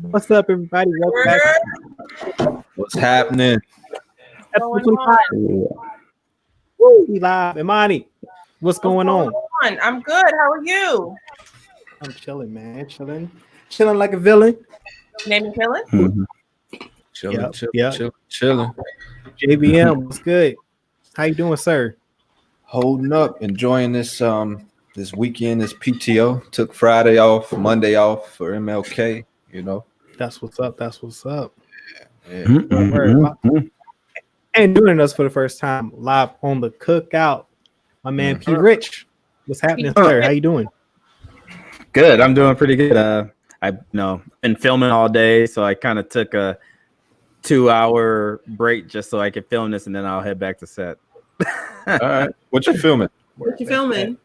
What's up, everybody? Welcome back What's happening? to episode 25. Woo, we live. Imani, what's going on? I'm good. How are you? I'm chilling, man. Chilling like a villain. Name and villain? Mm-hmm. Chilling, Yep. chilling. JBM, what's good? How you doing, sir? Holding up, enjoying this this weekend, this PTO. Took Friday off, Monday off for MLK. You know. That's what's up. Yeah. And doing us for the first time live on the Cookout. My man P. Rich, what's happening, sir? How you doing? Good. I'm doing pretty good. Been filming all day, so I kind of took a 2-hour break just so I could film this, and then I'll head back to set. All right. What you filming? What you filming?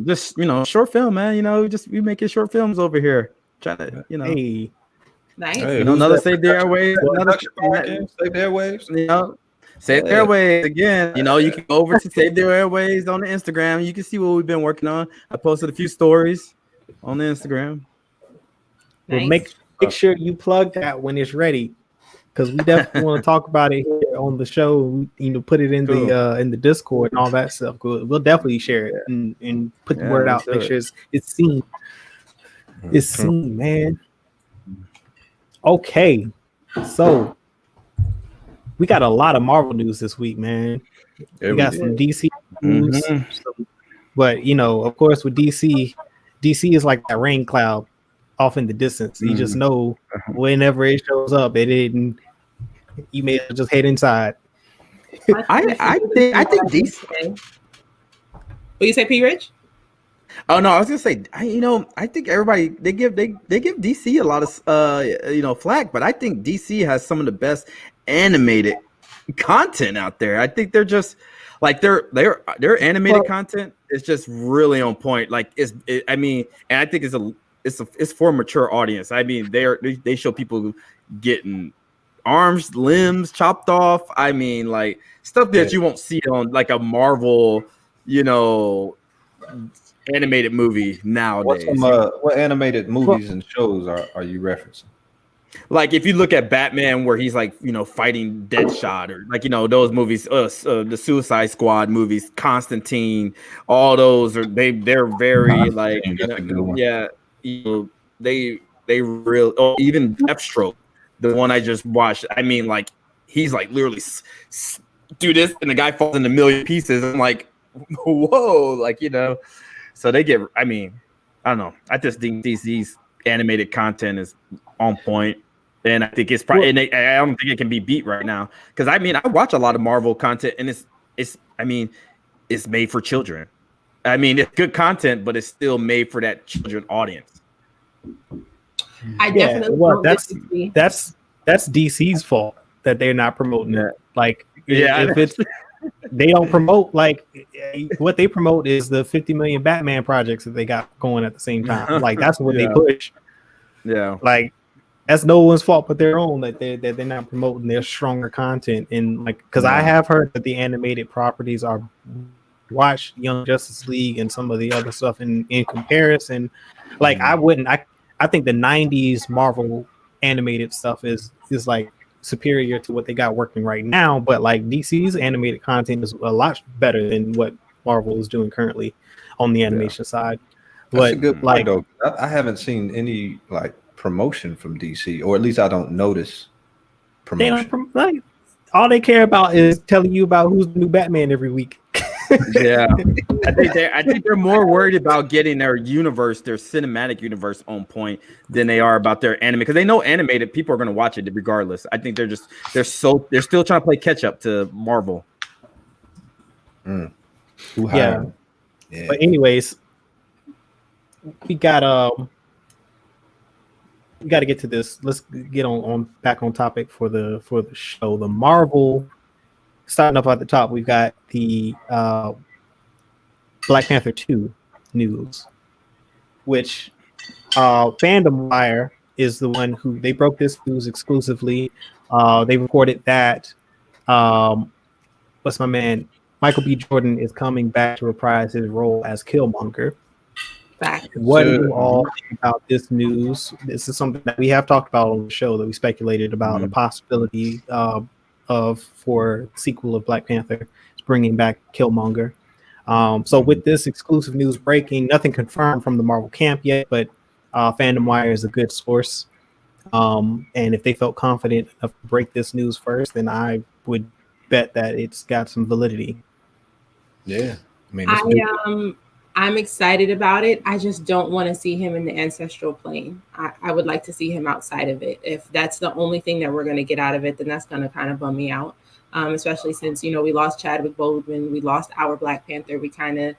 Just short film, man. We making short films over here. Trying to, Hey, Nice. Hey, another Save the Airwaves. Save the Airwaves. Save the Airwaves again. You can go over to Save the Airwaves on the Instagram. You can see what we've been working on. I posted a few stories on the Instagram. well, Nice. make sure you plug that when it's ready, because we definitely want to talk about it here on the show. Put it in the Discord and all that stuff. We'll definitely share it and put the word out. Make sure it's seen. It's seen, man. Okay, so we got a lot of Marvel news this week, man. We got some DC news, but of course, with DC is like that rain cloud off in the distance. You just know whenever it shows up, you may just head inside. I think DC. What you say, P. Rich? Oh no, I was gonna say, I think everybody they give DC a lot of flack, but I think DC has some of the best animated content out there. I think they're just like their animated content is just really on point. Like and I think it's for a mature audience. I mean, they show people getting arms, limbs chopped off. I mean, like stuff that you won't see on like a Marvel, animated movie nowadays. What animated movies and shows are you referencing? Like if you look at Batman, where he's like fighting Deadshot, or like those movies, the Suicide Squad movies, Constantine, all those they're very like they real. Oh, even Deathstroke, the one I just watched. I mean, like he's like literally do this, and the guy falls into a million pieces. I'm like, whoa, like So they get. I mean, I don't know. I just think DC's animated content is on point, and I think it's probably. And I don't think it can be beat right now, because I watch a lot of Marvel content, and it's made for children. I mean, it's good content, but it's still made for that children audience. I definitely. Well, that's DC's fault that they're not promoting it. Like, if it's. They don't promote what they promote is the 50 million Batman projects that they got going at the same time. Like that's what they push. Yeah, like that's no one's fault but their own that they're not promoting their stronger content. And because I have heard that the animated properties are watch Young Justice League and some of the other stuff in comparison. Like I think the 90s Marvel animated stuff is like superior to what they got working right now, but like DC's animated content is a lot better than what Marvel is doing currently on the animation side. That's a good point, though. I haven't seen any like promotion from DC, or at least I don't notice promotion. All they care about is telling you about who's the new Batman every week. Yeah, I think they're more worried about getting their cinematic universe on point than they are about their anime, because they know animated people are going to watch it regardless. I think they're still trying to play catch up to Marvel. Yeah. But anyways, we got to get to this. Let's get on back on topic for the show. The Marvel. Starting up at the top, we've got the Black Panther 2 news, which Fandom Wire is the one who they broke this news exclusively. They reported that what's my man Michael B. Jordan is coming back to reprise his role as Killmonger. Fact. What do you all think about this news? This is something that we have talked about on the show, that we speculated about a possibility of for sequel of Black Panther, bringing back Killmonger. So with this exclusive news breaking, nothing confirmed from the Marvel camp yet, but Fandom Wire is a good source. And if they felt confident enough to break this news first, then I would bet that it's got some validity. Yeah, I mean, I'm excited about it. I just don't want to see him in the ancestral plane. I would like to see him outside of it. If that's the only thing that we're going to get out of it, then that's going to kind of bum me out. Especially since, you know, we lost Chadwick Boseman, we lost our Black Panther. We kind of,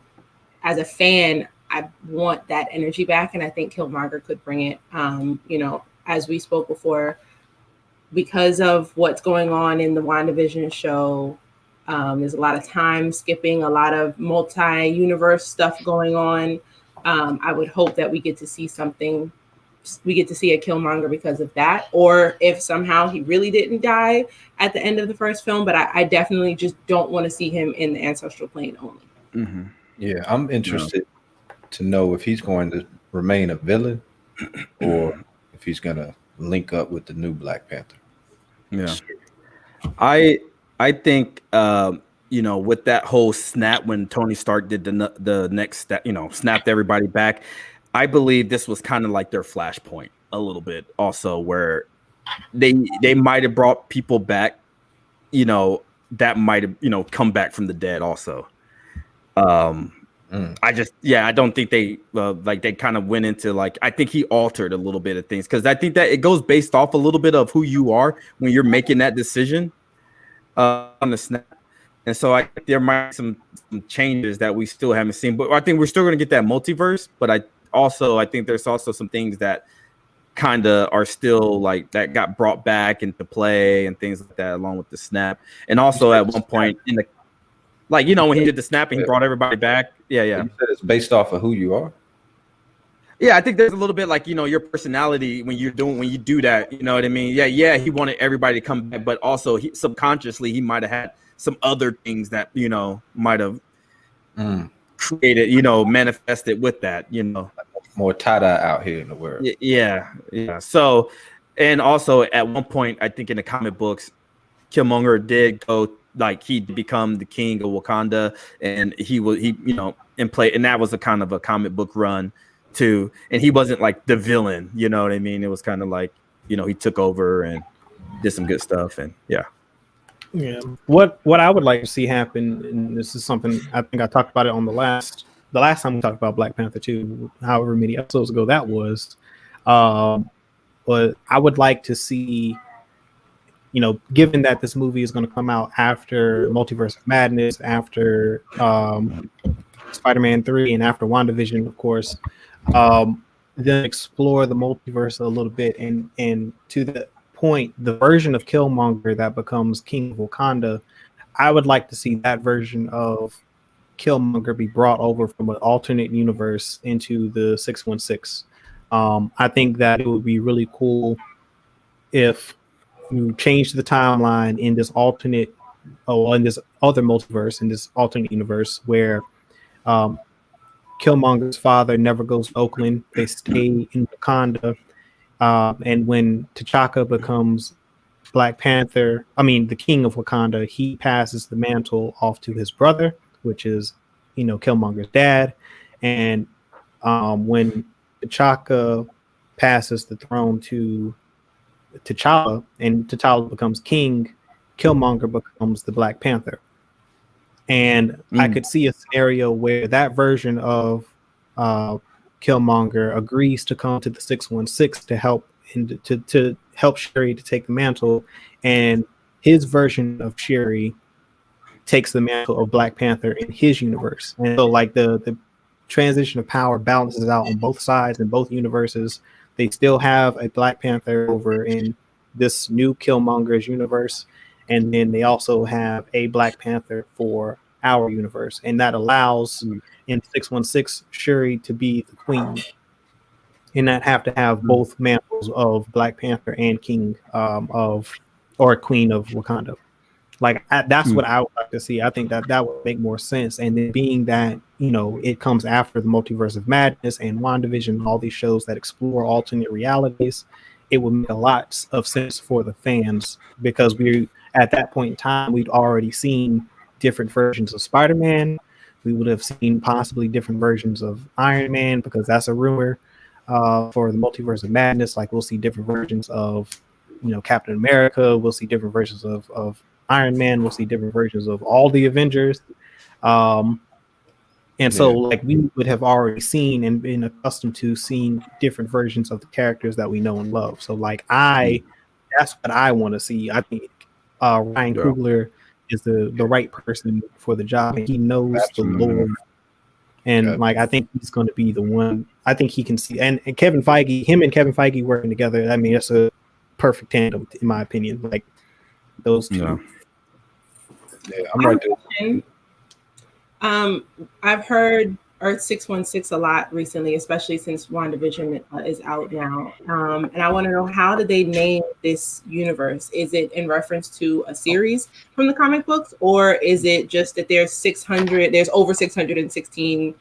as a fan, I want that energy back, and I think Killmonger could bring it. You know, as we spoke before, because of what's going on in the WandaVision show, there's a lot of time skipping, a lot of multi-universe stuff going on. I would hope that we get to see something. We get to see a Killmonger because of that, or if somehow he really didn't die at the end of the first film. But I definitely just don't want to see him in the ancestral plane only. Mm-hmm. Yeah, I'm interested to know if he's going to remain a villain or if he's going to link up with the new Black Panther. Yeah, I think you know, with that whole snap when Tony Stark did the next step, you know, snapped everybody back. I believe this was kind of like their flashpoint a little bit, also, where they might have brought people back, you know, that might have, you know, come back from the dead also. I don't think they like they kind of went into like, I think he altered a little bit of things, because I think that it goes based off a little bit of who you are when you're making that decision on the snap. And so I think there might be some changes that we still haven't seen, but I think we're still going to get that multiverse. But I think there's also some things that kind of are still like that got brought back into play and things like that, along with the snap. And also at one point in the, like, you know, when he did the snap and he brought everybody back. Yeah. You said it's based off of who you are. Yeah, I think there's a little bit like, you know, your personality when you do that, you know what I mean? Yeah, he wanted everybody to come back, but also subconsciously he might have had some other things that, you know, might have created, you know, manifested with that, you know. More tie-dye out here in the world. Yeah. So, and also at one point, I think in the comic books, Killmonger did go, like, he'd become the king of Wakanda, and he you know, in play, and that was a kind of a comic book run too. And he wasn't like the villain, you know what I mean? It was kind of like, you know, he took over and did some good stuff, and yeah. What I would like to see happen, and this is something I think I talked about it on the last time we talked about Black Panther 2, however many episodes ago that was. But I would like to see, you know, given that this movie is going to come out after Multiverse of Madness, after Spider-Man 3, and after WandaVision, of course, then explore the multiverse a little bit, and to the point, the version of Killmonger that becomes King of Wakanda, I would like to see that version of Killmonger be brought over from an alternate universe into the 616. I think that it would be really cool if you change the timeline in this alternate, in this other multiverse, in this alternate universe where Killmonger's father never goes to Oakland. They stay in Wakanda. And when T'Chaka becomes Black Panther, the king of Wakanda, he passes the mantle off to his brother, which is, you know, Killmonger's dad. And when T'Chaka passes the throne to T'Challa, and T'Challa becomes king, Killmonger becomes the Black Panther. And I could see a scenario where that version of Killmonger agrees to come to the 616 to help to help Shuri to take the mantle, and his version of Shuri takes the mantle of Black Panther in his universe. And so, like, the transition of power balances out on both sides in both universes. They still have a Black Panther over in this new Killmonger's universe, and then they also have a Black Panther for our universe, and that allows in 616 Shuri to be the queen, and not have to have both mantles of Black Panther and king or queen of Wakanda. Like, that's what I would like to see. I think that would make more sense. And then being that it comes after the Multiverse of Madness and WandaVision and all these shows that explore alternate realities, it would make a lot of sense for the fans, because we at that point in time we'd already seen different versions of Spider-Man. We would have seen possibly different versions of Iron Man, because that's a rumor. For the Multiverse of Madness, like we'll see different versions of Captain America, we'll see different versions of Iron Man, we'll see different versions of all the Avengers. And so like we would have already seen and been accustomed to seeing different versions of the characters that we know and love. So like that's what I want to see. I think Ryan Coogler is the right person for the job, and he knows the lore. And like I think he's going to be the one. I think he can see, and Kevin Feige, him and Kevin Feige working together. I mean, that's a perfect tandem, in my opinion. Like those two. Yeah, I'm right there. I've heard Earth 616 a lot recently, especially since WandaVision is out now. And I want to know, how did they name this universe? Is it in reference to a series from the comic books, or is it just that there's over 616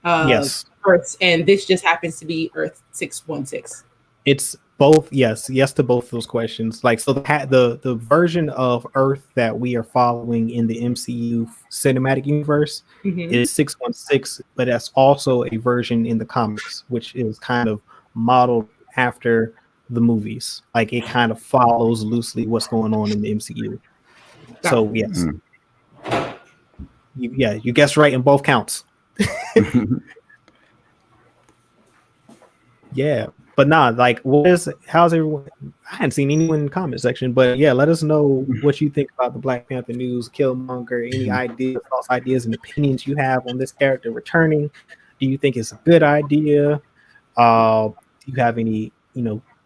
Earths, and this just happens to be Earth 616? It's both. Yes to both of those questions. Like, so the version of Earth that we are following in the MCU cinematic universe is 616, but that's also a version in the comics, which is kind of modeled after the movies. Like it kind of follows loosely what's going on in the MCU. So yes, you guessed right in both counts. Yeah. But nah, like, how's everyone? I hadn't seen anyone in the comment section, but yeah, let us know what you think about the Black Panther news, Killmonger, any ideas, thoughts, ideas, and opinions you have on this character returning. Do you think it's a good idea? Do you have any,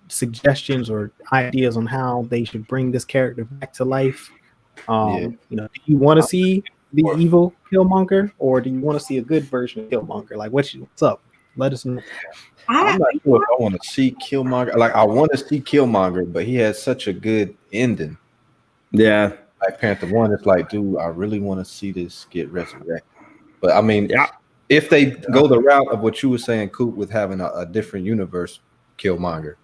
suggestions or ideas on how they should bring this character back to life? Do you want to see the evil Killmonger, or do you want to see a good version of Killmonger? Like, what's up? Let us know. I'm not sure if I want to see Killmonger. Like, I want to see Killmonger, but he has such a good ending. Yeah. Black Panther 1, it's like, dude, I really want to see this get resurrected. But I mean, if they go the route of what you were saying, Coop, with having a different universe Killmonger,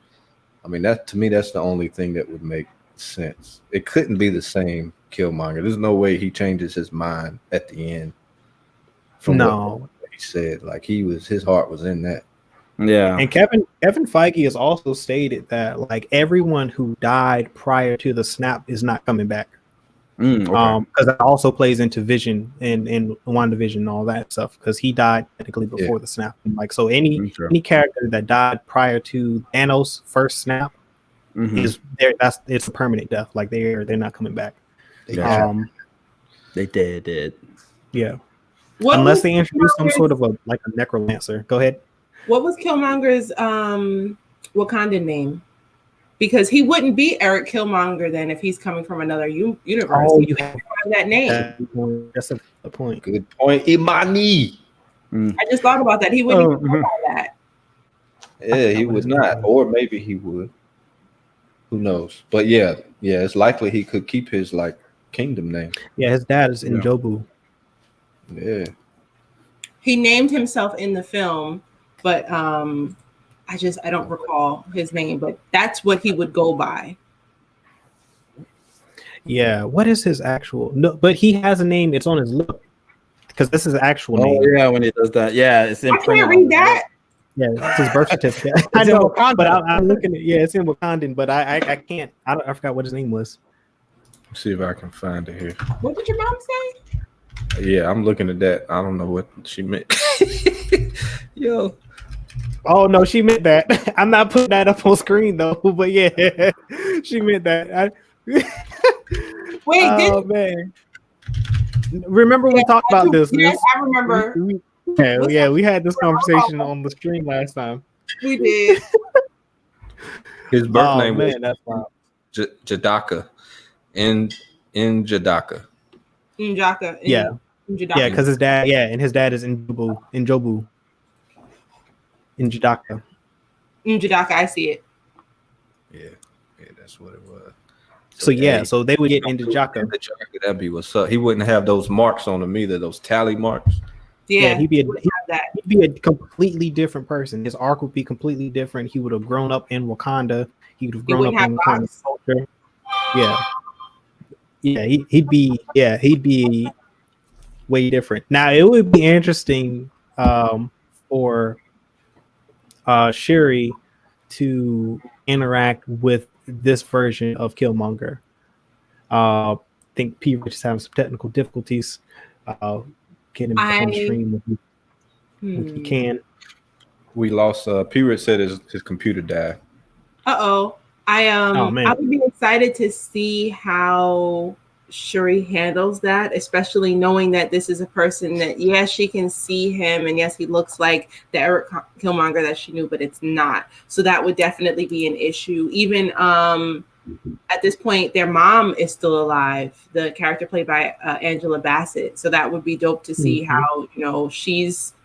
I mean, that to me, that's the only thing that would make sense. It couldn't be the same Killmonger. There's no way he changes his mind at the end. From what he said, like his heart was in that. Yeah. And Kevin Feige has also stated that like everyone who died prior to the snap is not coming back. Because that also plays into Vision and WandaVision and all that stuff, because he died technically before the snap. And like, so any character that died prior to Thanos' first snap is there. It's a permanent death. Like they're not coming back. They did. Yeah. Unless they introduce some sort of a necromancer. Go ahead. What was Killmonger's Wakandan name? Because he wouldn't be Eric Killmonger then if he's coming from another universe. Oh, you have that name. That's a point. Good point, Imani. I just thought about that. He wouldn't even know about that. Yeah, he would not, or maybe he would. Who knows? But yeah, it's likely he could keep his kingdom name. Yeah, his dad is Njobu. Yeah. He named himself in the film, but I don't recall his name, but that's what he would go by. Yeah, what is his actual? No, but he has a name. It's on his lip, because this is his actual name. Oh yeah, when he does that, it's I can't read that. Yeah, it's his birth certificate. I know, but I'm looking at it's in Wakandan, but I can't. I forgot what his name was. Let's see if I can find it here. What did your mom say? Yeah, I'm looking at that. I don't know what she meant. Yo. Oh no, she meant that. I'm not putting that up on screen though, but yeah, she meant that. Wait, man. Remember we talked about this? Yes, I remember. We had this conversation on the stream last time. We did. His birth name was Jadaka. in Jadaka. Njaka. Yeah, because his dad. Yeah, and his dad is Njobu. In Jadaka. I see it. Yeah, that's what it was. So they would get into Jaka. That'd be what's up. He wouldn't have those marks on him either, those tally marks. Yeah, he'd be would have that. he'd be a completely different person. His arc would be completely different. He would have grown up in Wakanda. He would have He grown wouldn't up have in Wakanda box. culture. Yeah, he'd be way different. Now it would be interesting for Shuri to interact with this version of Killmonger. I think P Rich is having some technical difficulties. Get him back on the stream if you can. We lost. P-Rit said his computer died. Oh Man. I would be excited to see how Shuri handles that, especially knowing that this is a person that yes, she can see him, and yes, he looks like the Eric Killmonger that she knew, but it's not. So that would definitely be an issue. Even at this point, their mom is still alive, the character played by Angela Bassett. So that would be dope to see how, she's,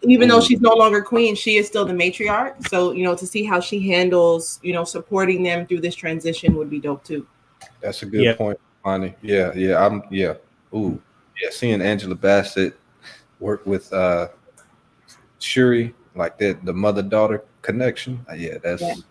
even though she's no longer queen, she is still the matriarch. So, to see how she handles, supporting them through this transition would be dope too. That's a good point, Bonnie. Yeah. Ooh, yeah. Seeing Angela Bassett work with Shuri, like that, the mother-daughter connection. I definitely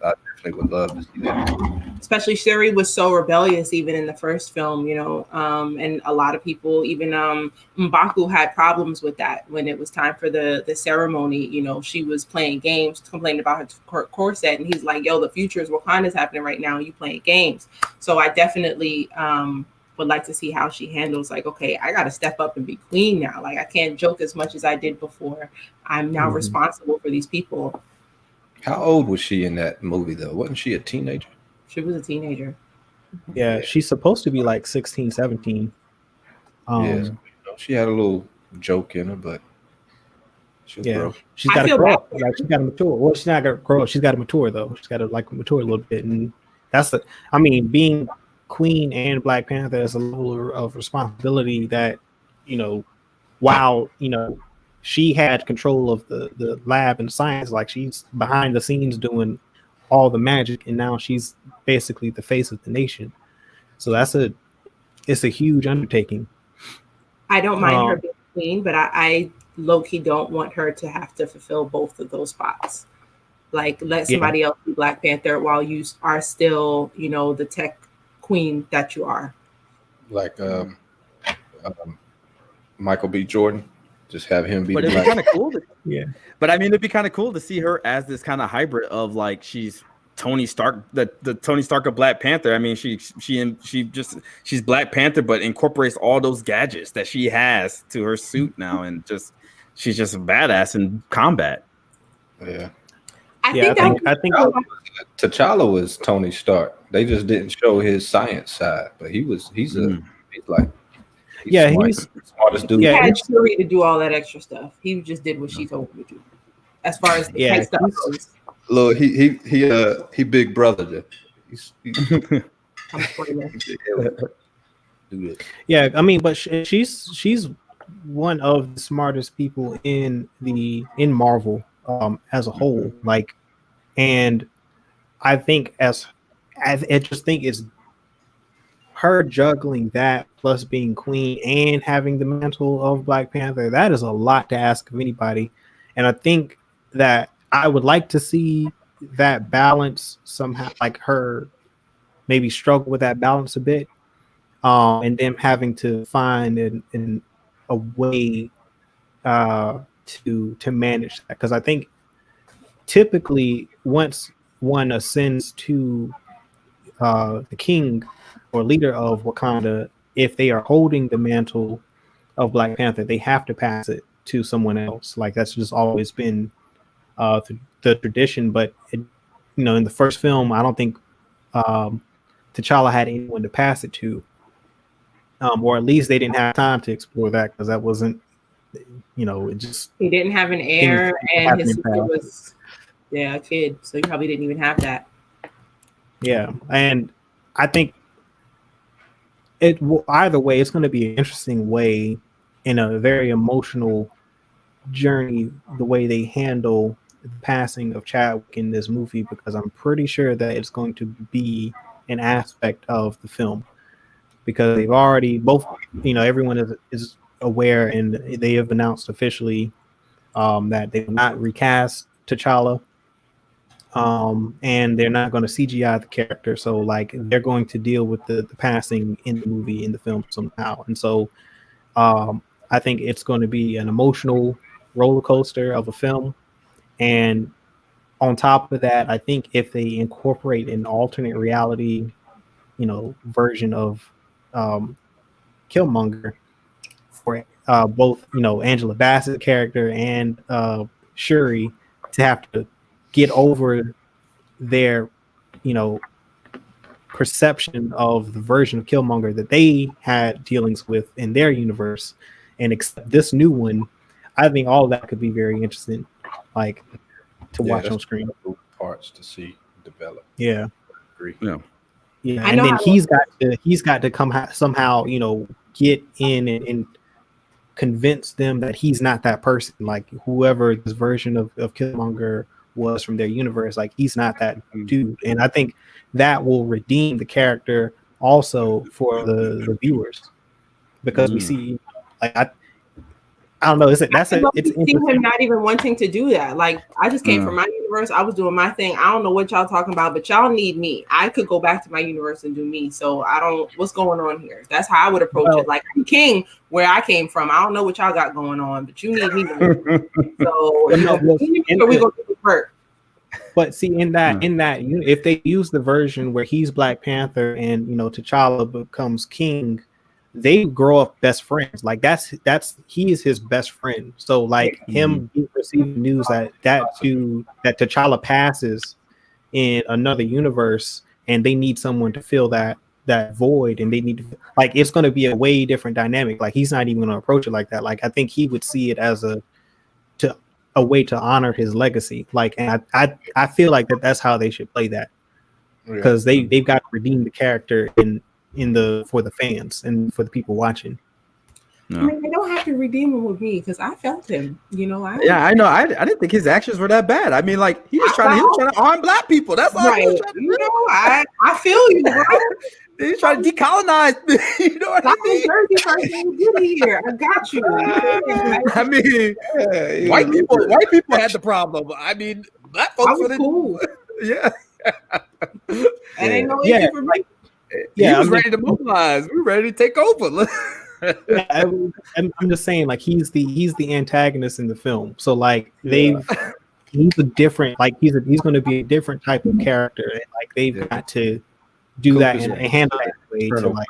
would love to see that. Especially Shuri was so rebellious even in the first film, and a lot of people, even M'Baku had problems with that when it was time for the ceremony. She was playing games, complaining about her corset, and he's like, yo, the future is Wakanda's happening right now, and you playing games. So I definitely would like to see how she handles, like, okay, I got to step up and be queen now. Like, I can't joke as much as I did before. I'm now responsible for these people. How old was she in that movie, though? Wasn't she a teenager? She was a teenager. Yeah, she's supposed to be like 16, 17. She had a little joke in her, but she's grow. She's got to grow up. Like, she's got to mature. Well, she's not going to grow up. She's got to mature, though. She's got to mature a little bit. And that's being Queen and Black Panther is a level of responsibility that, while, she had control of the lab and science, like she's behind the scenes doing all the magic, and now she's basically the face of the nation. So it's a huge undertaking. I don't mind her being queen, but I low-key don't want her to have to fulfill both of those spots. Like, let somebody else be Black Panther while you are still, the tech queen that you are. Like Michael B. Jordan. Just have him be. But it'd be kind of cool. But it'd be kind of cool to see her as this kind of hybrid of, like, she's Tony Stark, the Tony Stark of Black Panther. I mean, she's Black Panther, but incorporates all those gadgets that she has to her suit now, and she's just a badass in combat. Yeah. I think T'Challa was Tony Stark. They just didn't show his science side, but he's smartest dude. He had Shuri to do all that extra stuff. He just did what she told him to do. As far as the tech stuff goes. Look, he big brother. Yeah, I mean, but she's one of the smartest people in Marvel as a whole. Like, and I think I just think it's her juggling that plus being queen and having the mantle of Black Panther. That is a lot to ask of anybody, and I think that I would like to see that balance somehow, like her maybe struggle with that balance a bit, and them having to find a way to manage that, because I think typically once one ascends to the king or leader of Wakanda, if they are holding the mantle of Black Panther, they have to pass it to someone else. Like, that's just always been the tradition. But in the first film, I don't think T'Challa had anyone to pass it to, or at least they didn't have time to explore that, because that wasn't, it just, he didn't have an heir, and his sister was a kid, so he probably didn't even have that. Yeah, and I think either way, it's going to be an interesting way, in a very emotional journey, the way they handle the passing of Chadwick in this movie, because I'm pretty sure that it's going to be an aspect of the film, because they've already both, everyone is aware, and they have announced officially that they will not recast T'Challa, and they're not going to CGI the character. So like they're going to deal with the passing in the movie, in the film somehow. And so I think it's going to be an emotional roller coaster of a film. And on top of that, I think if they incorporate an alternate reality, version of Killmonger for both, Angela Bassett's character and Shuri to have to get over their, perception of the version of Killmonger that they had dealings with in their universe and accept this new one, I think all of that could be very interesting, like to watch on screen. Parts to see develop. Yeah. Agree. Yeah, and then he's got to come somehow, get in and convince them that he's not that person. Like whoever this version of Killmonger was from their universe, like he's not that dude. And I think that will redeem the character also for the viewers, because we see, like I don't know. It's see him not even wanting to do that. Like I just came from my universe. I was doing my thing. I don't know what y'all talking about, but y'all need me. I could go back to my universe and do me. So I don't. What's going on here? That's how I would approach it. Like I'm king where I came from. I don't know what y'all got going on, but you need me. So we gonna do the work. But see, in that, if they use the version where he's Black Panther and T'Challa becomes king, they grow up best friends. Like he is his best friend. So like him receiving news that T'Challa passes in another universe, and they need someone to fill that void, and they need to, like, it's going to be a way different dynamic. Like he's not even going to approach it like that. Like I think he would see it as a way to honor his legacy. Like, and I feel like that's how they should play that, because they've got to redeem the character for the fans and for the people watching. I mean, they don't have to redeem him with me, because I felt him. I know. I didn't think his actions were that bad. I mean, like he was trying to arm Black people. That's all he was trying to do. I feel you, bro. He's trying to decolonize. You know what I mean? Here. I got you. I mean, white people had the problem. I mean, Black folks were cool. Yeah. And ain't no issue for me. He was ready to mobilize. We were ready to take over. I'm just saying, like he's the antagonist in the film. So like he's a different, like he's going to be a different type of character. And like they've got to do that and handle that way. To like,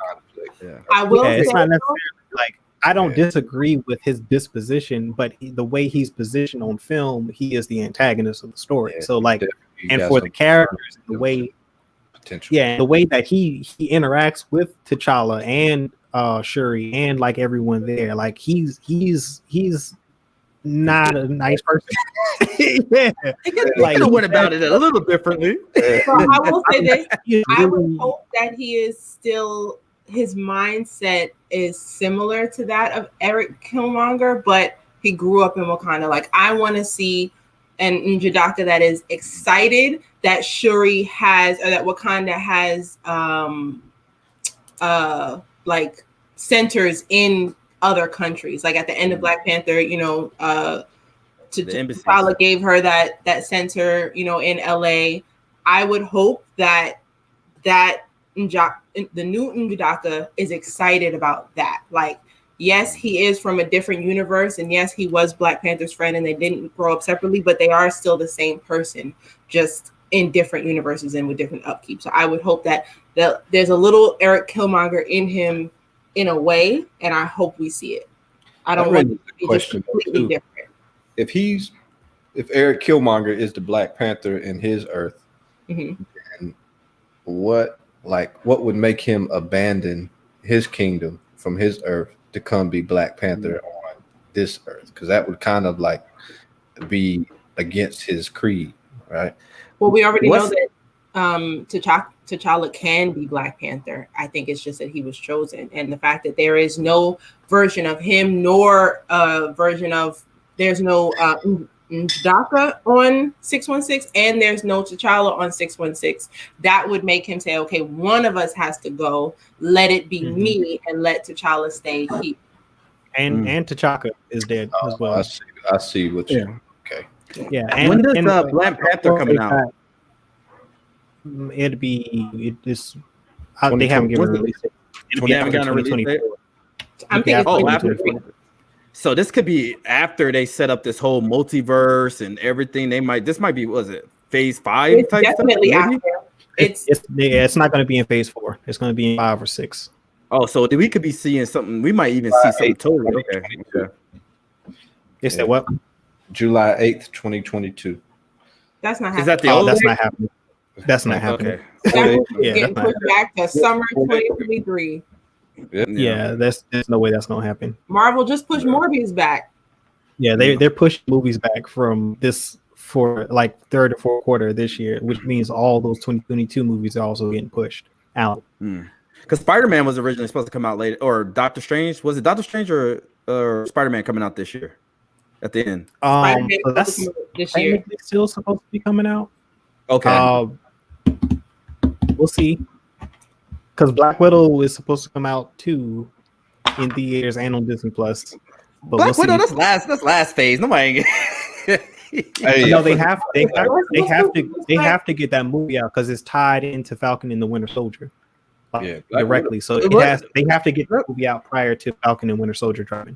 I will say, it's not necessarily like I don't disagree with his disposition, but the way he's positioned on film, he is the antagonist of the story. So like, and for the characters, the way. The way that he interacts with T'Challa and Shuri and like everyone there, like he's not a nice person. Like he went about it a little differently. So I will say this: I would hope that he is still, his mindset is similar to that of Eric Killmonger, but he grew up in Wakanda. Like I want to see an N'Jadaka that is excited that Shuri has, or that Wakanda has, like centers in other countries. Like at the end of Black Panther, T'Challa gave her that center, in LA. I would hope that the new N'Jadaka is excited about that. Like, yes, he is from a different universe, and yes, he was Black Panther's friend, and they didn't grow up separately, but they are still the same person, just in different universes and with different upkeep. So I would hope that there's a little Eric Killmonger in him in a way, and I hope we see it. I don't want it to be just completely different. If Eric Killmonger is the Black Panther in his Earth, then what would make him abandon his kingdom from his Earth to come be Black Panther on this Earth? Because that would kind of like be against his creed, right? Well, we already know that T'Challa can be Black Panther. I think it's just that he was chosen, and the fact that there is no version of him, nor version of, there's no N'Jadaka on 616, and there's no T'Challa on 616. That would make him say, okay, one of us has to go. Let it be me, and let T'Challa stay here. and T'Chaka is dead as well. I see what you. Okay. Yeah. When does Black Panther coming out? It'd be they haven't given a release date. They haven't gotten a release date. I'm thinking after. So this could be after they set up this whole multiverse and everything. This might be, was it Phase 5 it's type definitely stuff? after. It's not going to be in Phase 4. It's going to be in 5 or 6. Oh, so we could be seeing something. We might even see something totally. Okay. It's that what? July 8th, 2022. That's not happening. Is that the Oh, old that's date? not happening. That's not happening. Okay. That Yeah, getting that's pushed back to summer 2023. Yeah, there's no way that's going to happen. Marvel just pushed Morbius back. Yeah, they're pushing movies back from this for like third or fourth quarter this year, which means all those 2022 movies are also getting pushed out. Because Spider-Man was originally supposed to come out later, or Doctor Strange. Was it Doctor Strange or Spider-Man coming out this year at the end? So that's this year. still supposed to be coming out. Okay. We'll see. Because Black Widow is supposed to come out too in theaters and on Disney Plus. But Black Widow, that's last phase. Nobody. No, they have to get that movie out because it's tied into Falcon and the Winter Soldier, directly. So they have to get the movie out prior to Falcon and Winter Soldier dropping.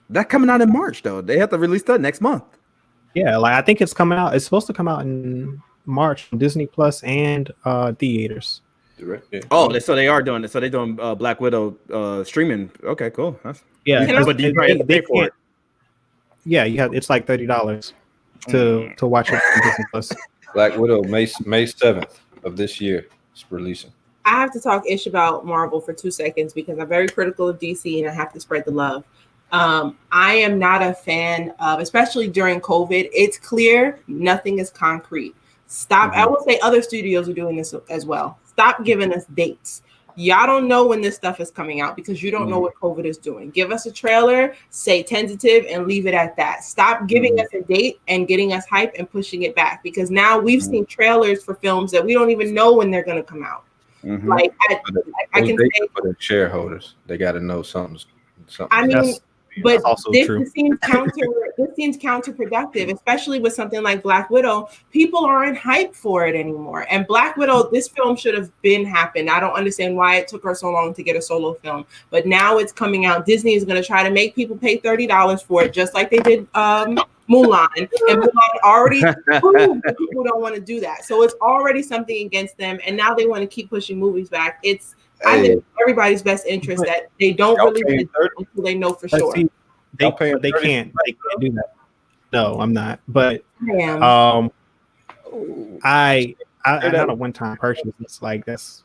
That coming out in March though. They have to release that next month. Yeah, like I think it's coming out. It's supposed to come out in March on Disney Plus and theaters. Oh, so they are doing it. So they're doing Black Widow streaming. Okay, cool. Yeah, but you probably have to pay for it. Yeah, you have. It's like $30 to watch it on Disney Plus. Black Widow, May 7th of this year. It's releasing. I have to talk ish about Marvel for 2 seconds because I'm very critical of DC and I have to spread the love. I am not a fan of, especially during COVID. It's clear nothing is concrete. Stop. I will say other studios are doing this as well. Stop giving us dates. Y'all don't know when this stuff is coming out because you don't know what COVID is doing. Give us a trailer, say tentative, and leave it at that. Stop giving us a date and getting us hype and pushing it back because now we've seen trailers for films that we don't even know when they're going to come out. Like I can say for the shareholders, they got to know something. I mean, but this seems counterproductive, especially with something like Black Widow. People aren't hyped for it anymore. And Black Widow, this film should have been happened. I don't understand why it took her so long to get a solo film. But now it's coming out. Disney is going to try to make people pay $30 for it, just like they did Mulan. And Mulan already proved that people don't want to do that. So it's already something against them. And now they want to keep pushing movies back. I think everybody's best interest that they don't release it until they know for sure. They can't do that. No, I'm not. But I had a one-time purchase. It's like that's.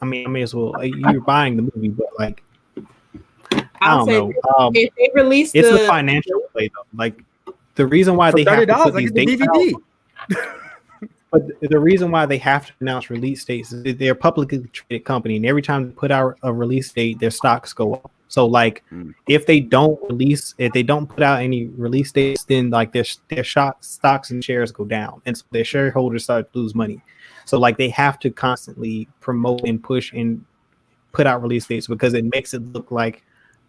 I may as well. You're buying the movie, but like I don't know. If they release, it's a financial play though. Like the reason why they have to put these dates out. But the reason why they have to announce release dates is they're a publicly traded company, and every time they put out a release date, their stocks go up. So, like, if they don't put out any release dates, then like their stocks and shares go down, and so their shareholders start to lose money. So, like, they have to constantly promote and push and put out release dates because it makes it look like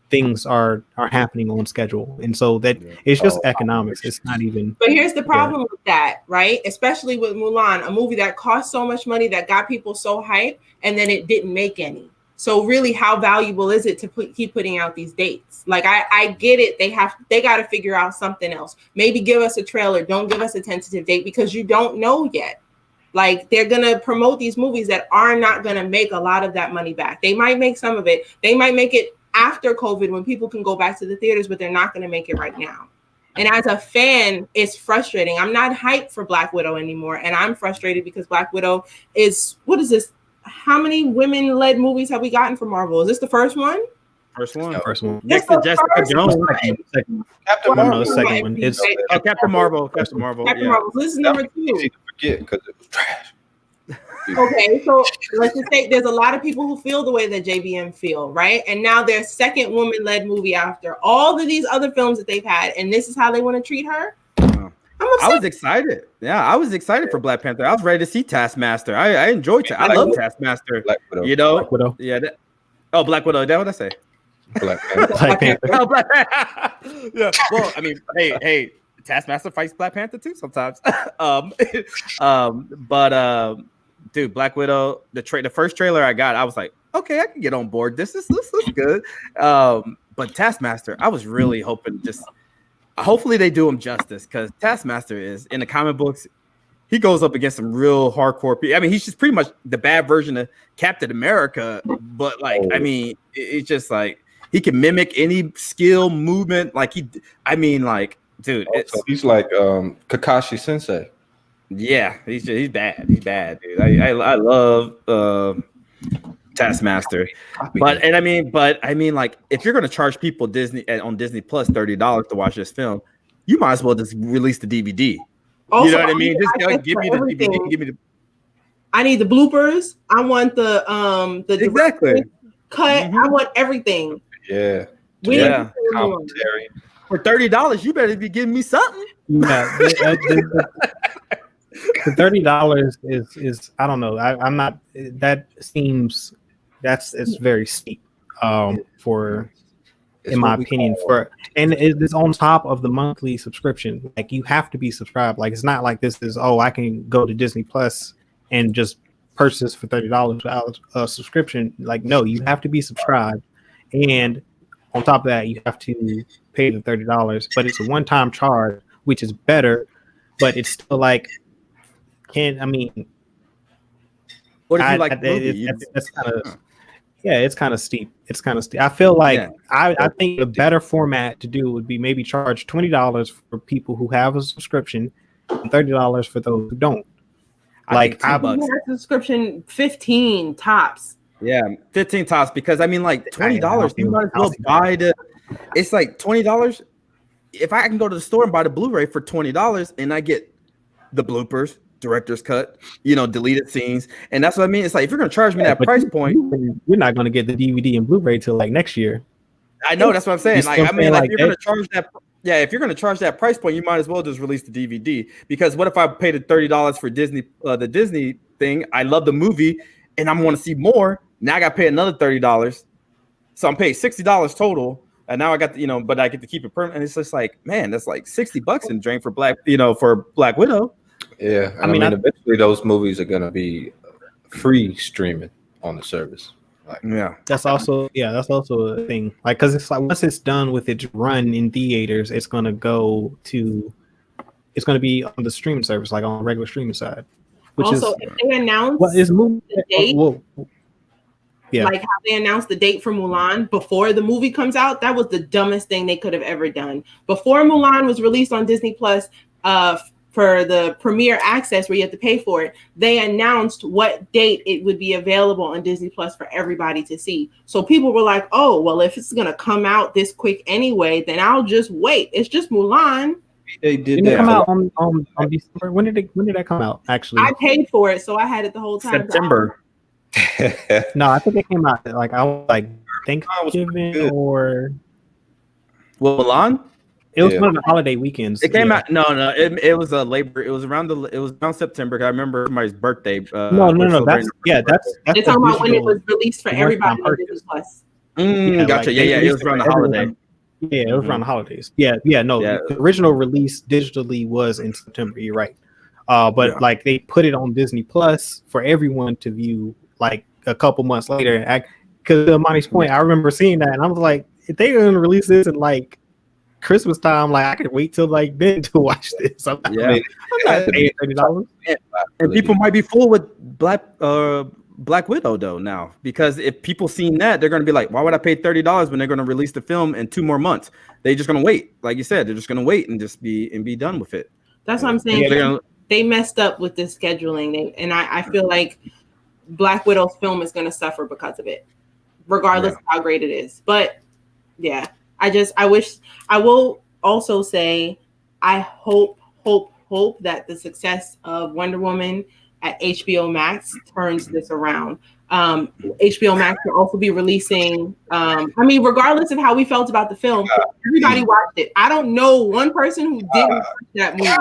things are happening on schedule, and so that it's just economics. It's not even. But here's the problem with that, right? Especially with Mulan, a movie that cost so much money that got people so hyped, and then it didn't make any. So really, how valuable is it to keep putting out these dates? Like I get it. They got to figure out something else. Maybe give us a trailer. Don't give us a tentative date because you don't know yet. Like they're gonna promote these movies that are not gonna make a lot of that money back. They might make some of it. They might make it after COVID when people can go back to the theaters, but they're not going to make it right now. And as a fan, it's frustrating. I'm not hyped for Black Widow anymore. And I'm frustrated because Black Widow is, what is this? How many women-led movies have we gotten from Marvel? Is this the first one? First one. Next to Jessica Jones. Captain Marvel. The second one. It's Captain Marvel. Captain Marvel. So this is number 2. Easy to forget because it was trash. Okay, so let's just say there's a lot of people who feel the way that JBM feel, right? And now their second woman-led movie after all of these other films that they've had, and this is how they want to treat her. I was excited. Yeah, I was excited for Black Panther. I was ready to see Taskmaster. I enjoyed I love Taskmaster. Black Widow. You know? Black Widow. Yeah. Black Widow. Is that what I say? Black Panther. Black Panther. Oh, Black Panther. Yeah. Well, I mean, hey, Taskmaster fights Black Panther too sometimes. Dude, Black Widow. The first trailer I got, I was like, okay, I can get on board. This is good. But Taskmaster, I was really hoping hopefully they do him justice, because Taskmaster is in the comic books. He goes up against some real hardcore people. I mean, he's just pretty much the bad version of Captain America, but like, I mean, it's just like he can mimic any skill, movement. Like dude, he's like Kakashi Sensei. Yeah, he's bad. He's bad, dude. I love Taskmaster, but I mean, like, if you're gonna charge people on Disney Plus $30 to watch this film, you might as well just release the DVD. Also, you know what I mean? Just give me the DVD. Give me the. I need the bloopers. I want the exactly cut. I want everything. Yeah. Commentary. For $30, you better be giving me something. Yeah. The $30 is I don't know. I'm not. That seems it's very steep. For. In my opinion, and it's on top of the monthly subscription. Like, you have to be subscribed. Like, it's not like this is, I can go to Disney Plus and just purchase for $30 without a subscription. Like, no, you have to be subscribed, and on top of that, you have to pay the $30. But it's a one-time charge, which is better. But it's still like, what if you like that's kind of. Yeah, it's kind of steep. I feel like I think the better format to do would be maybe charge $20 for people who have a subscription and $30 for those who don't. Like, I have a subscription 15 tops. Yeah, 15 tops, because I mean, like, $20, you might as well buy it's like $20. If I can go to the store and buy the Blu-ray for $20 and I get the bloopers, director's cut, deleted scenes, and that's what I mean. It's like, if you're gonna charge me that price point, you're not gonna get the DVD and Blu-ray till like next year. I know, that's what I'm saying. Like, I mean, like, if you're gonna charge that, if you're gonna charge that price point, you might as well just release the DVD. Because what if I paid the $30 for Disney, the Disney thing? I love the movie, and I want to see more. Now I got to pay another $30, so I'm paying $60 total. And now I got but I get to keep it permanent. And it's just like, man, that's like $60 in drain for Black Widow. Yeah, I mean, eventually those movies are gonna be free streaming on the service. Like, that's also a thing. Like, because it's like, once it's done with its run in theaters, it's gonna be on the streaming service, like on the regular streaming side. Also, if they announce the date, like how they announced the date for Mulan before the movie comes out, that was the dumbest thing they could have ever done. Before Mulan was released on Disney Plus, for the premiere access where you have to pay for it, they announced what date it would be available on Disney Plus for everybody to see. So people were like, oh, well, if it's going to come out this quick anyway, then I'll just wait. It's just Mulan. They did that come out on December. When did that come out, actually? I paid for it, so I had it the whole time. September. No, I think it came out like, I was like, Thanksgiving or... Well, Mulan? It was one of the holiday weekends. It came out. No. It was a labor. It was around September. I remember somebody's birthday. No. That's they're talking about when it was released for everybody on Disney Plus. Gotcha. It was around the holiday. Yeah, it was around the holidays. The original release digitally was in September. You're right. But like, they put it on Disney Plus for everyone to view like a couple months later. Because to Monty's point, I remember seeing that and I was like, if they're going to release this in like Christmas time, like, I could wait till like then to watch this. I'm not paying $30. And people might be full with Black Widow though now, because if people seen that, they're going to be like, why would I pay $30 when they're going to release the film in 2 more months? They're just going to wait. Like you said, they're just going to wait and just be done with it. That's what I'm saying. They messed up with the scheduling, I feel like Black Widow's film is going to suffer because of it, regardless of how great it is. But yeah. I will also say, I hope that the success of Wonder Woman at HBO Max turns this around. HBO Max will also be releasing, regardless of how we felt about the film, everybody watched it. I don't know one person who didn't watch that movie.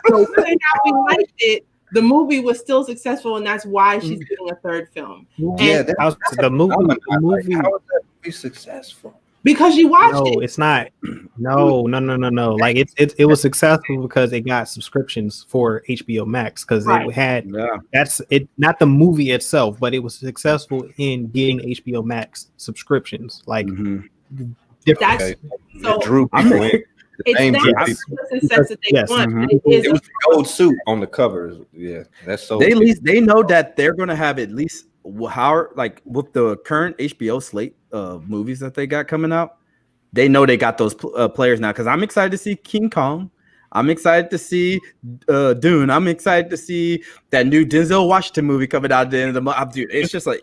So whether or not we liked it, the movie was still successful, and that's why she's getting a third film. Yeah, the movie. How was that movie successful? Because you watched No, it. it's not. No. Like it was successful because it got subscriptions for HBO Max because Right. it had Yeah. that's it. Not the movie itself, but it was successful in getting HBO Max subscriptions. Like Mhm. different. That's Okay. so. It drew people in. It's Name not drew the people. success that they Yes. want, Mhm. but it is. It was the gold suit on the covers. Yeah, that's so. They at least they know that they're gonna have at least how like with the current HBO slate of movies that they got coming out. They know they got those players now because I'm excited to see King Kong. I'm excited to see Dune. I'm excited to see that new Denzel Washington movie coming out at the end of the month. Dude, it's just like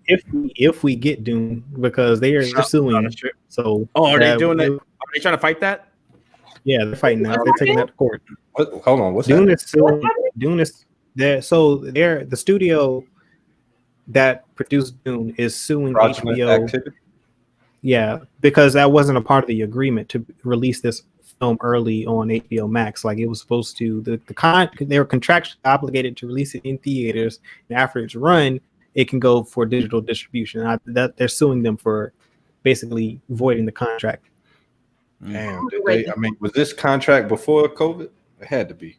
if we get Dune because they're suing. So oh, are they that- doing it? Are they trying to fight that? Yeah, they're fighting that. They're taking that to court. Hold on, what's Dune that? is suing. Dune is there. So they're the studio that produced Dune is suing Fraudulent HBO. activity? Yeah, because that wasn't a part of the agreement to release this film early on HBO Max. Like it was supposed to. They were contractually obligated to release it in theaters, and after its run, it can go for digital distribution. That they're suing them for basically voiding the contract. Damn, did they? I mean, was this contract before COVID? It had to be.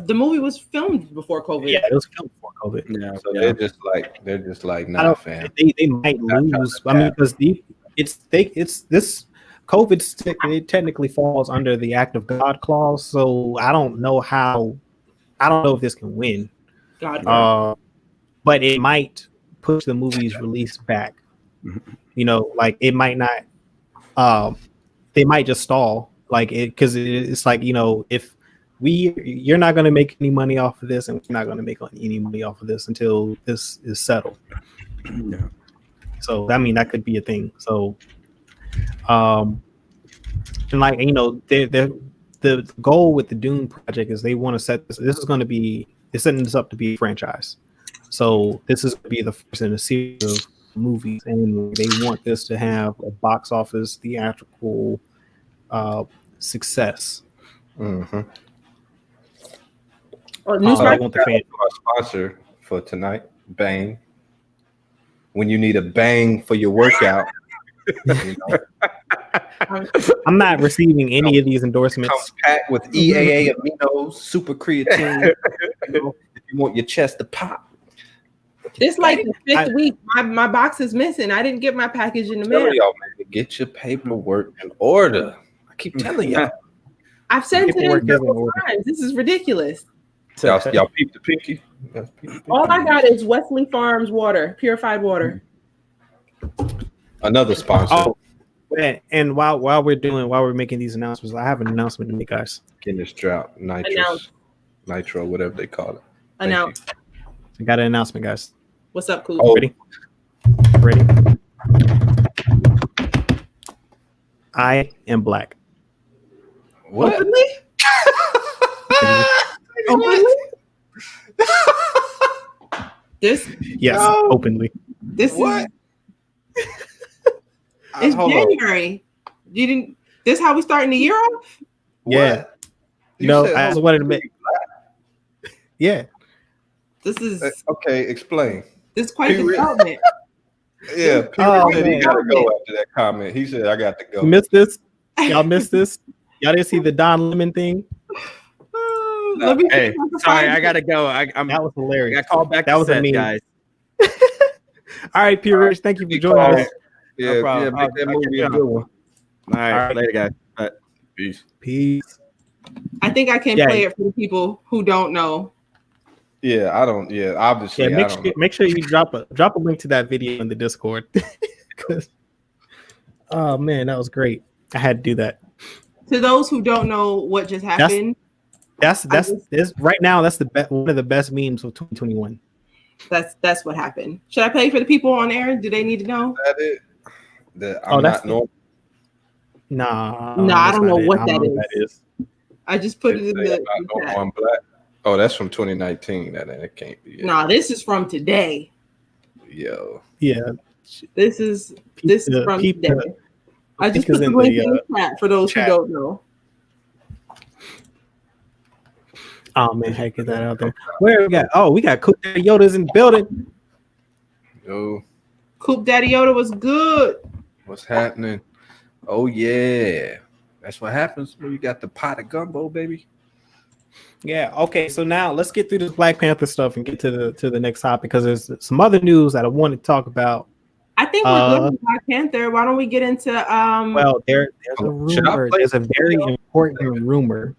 The movie was filmed before COVID. Yeah, it was filmed before COVID. Yeah, So they're just like, I nah, don't. fam. They might lose. I mean, because it's this COVID it technically falls under the Act of God clause. So I don't know if this can win. God, But it might push the movie's release back. You know, like it might not. They might just stall, like it because it's like, you know, if you're not going to make any money off of this, and we're not going to make any money off of this until this is settled. Yeah. So I mean, that could be a thing. So, and like, you know, the goal with the Dune project is they want to set this. This is going to be they're setting this up to be a franchise. So this is going to be the first in a series of movies, and they want this to have a box office theatrical success. Mm-hmm. Newspaper. I want the fan. Our sponsor for tonight, Bang. When you need a bang for your workout, you know, I'm not receiving any of these comes endorsements. packed with EAA aminos, super creatine. You know, if you want your chest to pop. It's like the fifth week. My box is missing. I didn't get my package in the mail. Y'all, man, get your paperwork in order. I keep telling y'all. I've sent it in Paperwork doesn't several order. times. This is ridiculous. Y'all peep the pinky. All I got is Wesley Farms water, purified water. Another sponsor. Oh, and while we're making these announcements, I have an announcement to make, guys. In this drought, nitro, whatever they call it. Announce. I got an announcement, guys. What's up, Cool? Oh. Ready? I am black. What? Openly? Openly? This Yes, No. openly. this What? is it's Hold on. January. You didn't this how we starting the year off? Yeah. What? You No, said I just wanted to make. Yeah. This is Okay, explain. this is quite the Period. development. Yeah, Oh, said he man. gotta go after that comment. He said, I got to go. You missed this? Y'all missed this? Y'all didn't see the Don Lemon thing? Let me Hey, sorry, I gotta go. I'm That was I hilarious. got called back. That to was a set, meme. guys. All right, Pure Rich, thank you for Big joining call. us. Yeah, No problem. make that I'll movie get a you good one. All right, All right. later, guys. Bye. Peace. Peace. I think I can Yeah. play it for the people who don't know. Yeah, I don't. Yeah, obviously, Yeah, I don't know. make sure you drop a link to that video in the Discord. 'Cause- oh man, that was great. I had to do that. To those who don't know what just happened, That's right now. That's one of the best memes of 2021. that's what happened. Should I play it for the people on air? Do they need to know? Is that it? That Oh, I'm that's not normal. Nah, I that's don't know not it. what I don't that know what is. I just put it in They say the I'm not normal, chat. I'm black. Oh, that's from 2019. That can't be it. Nah, this is from today. Yo. Yeah, This is from peep today. the- I just is put the in link the, in the chat for those chat. who don't know. Oh man, hey, get that out there. Where we got? Oh, we got Cook Daddy Yoda's in the building. Yo, Coop Daddy Yoda was good. what's happening? Oh yeah, that's what happens when you got the pot of gumbo, baby. Yeah. Okay. So now let's get through this Black Panther stuff and get to the next topic because there's some other news that I want to talk about. I think we're good with Black Panther. Why don't we get into Well, there's a Should I rumor. play There's a the very video? important rumor.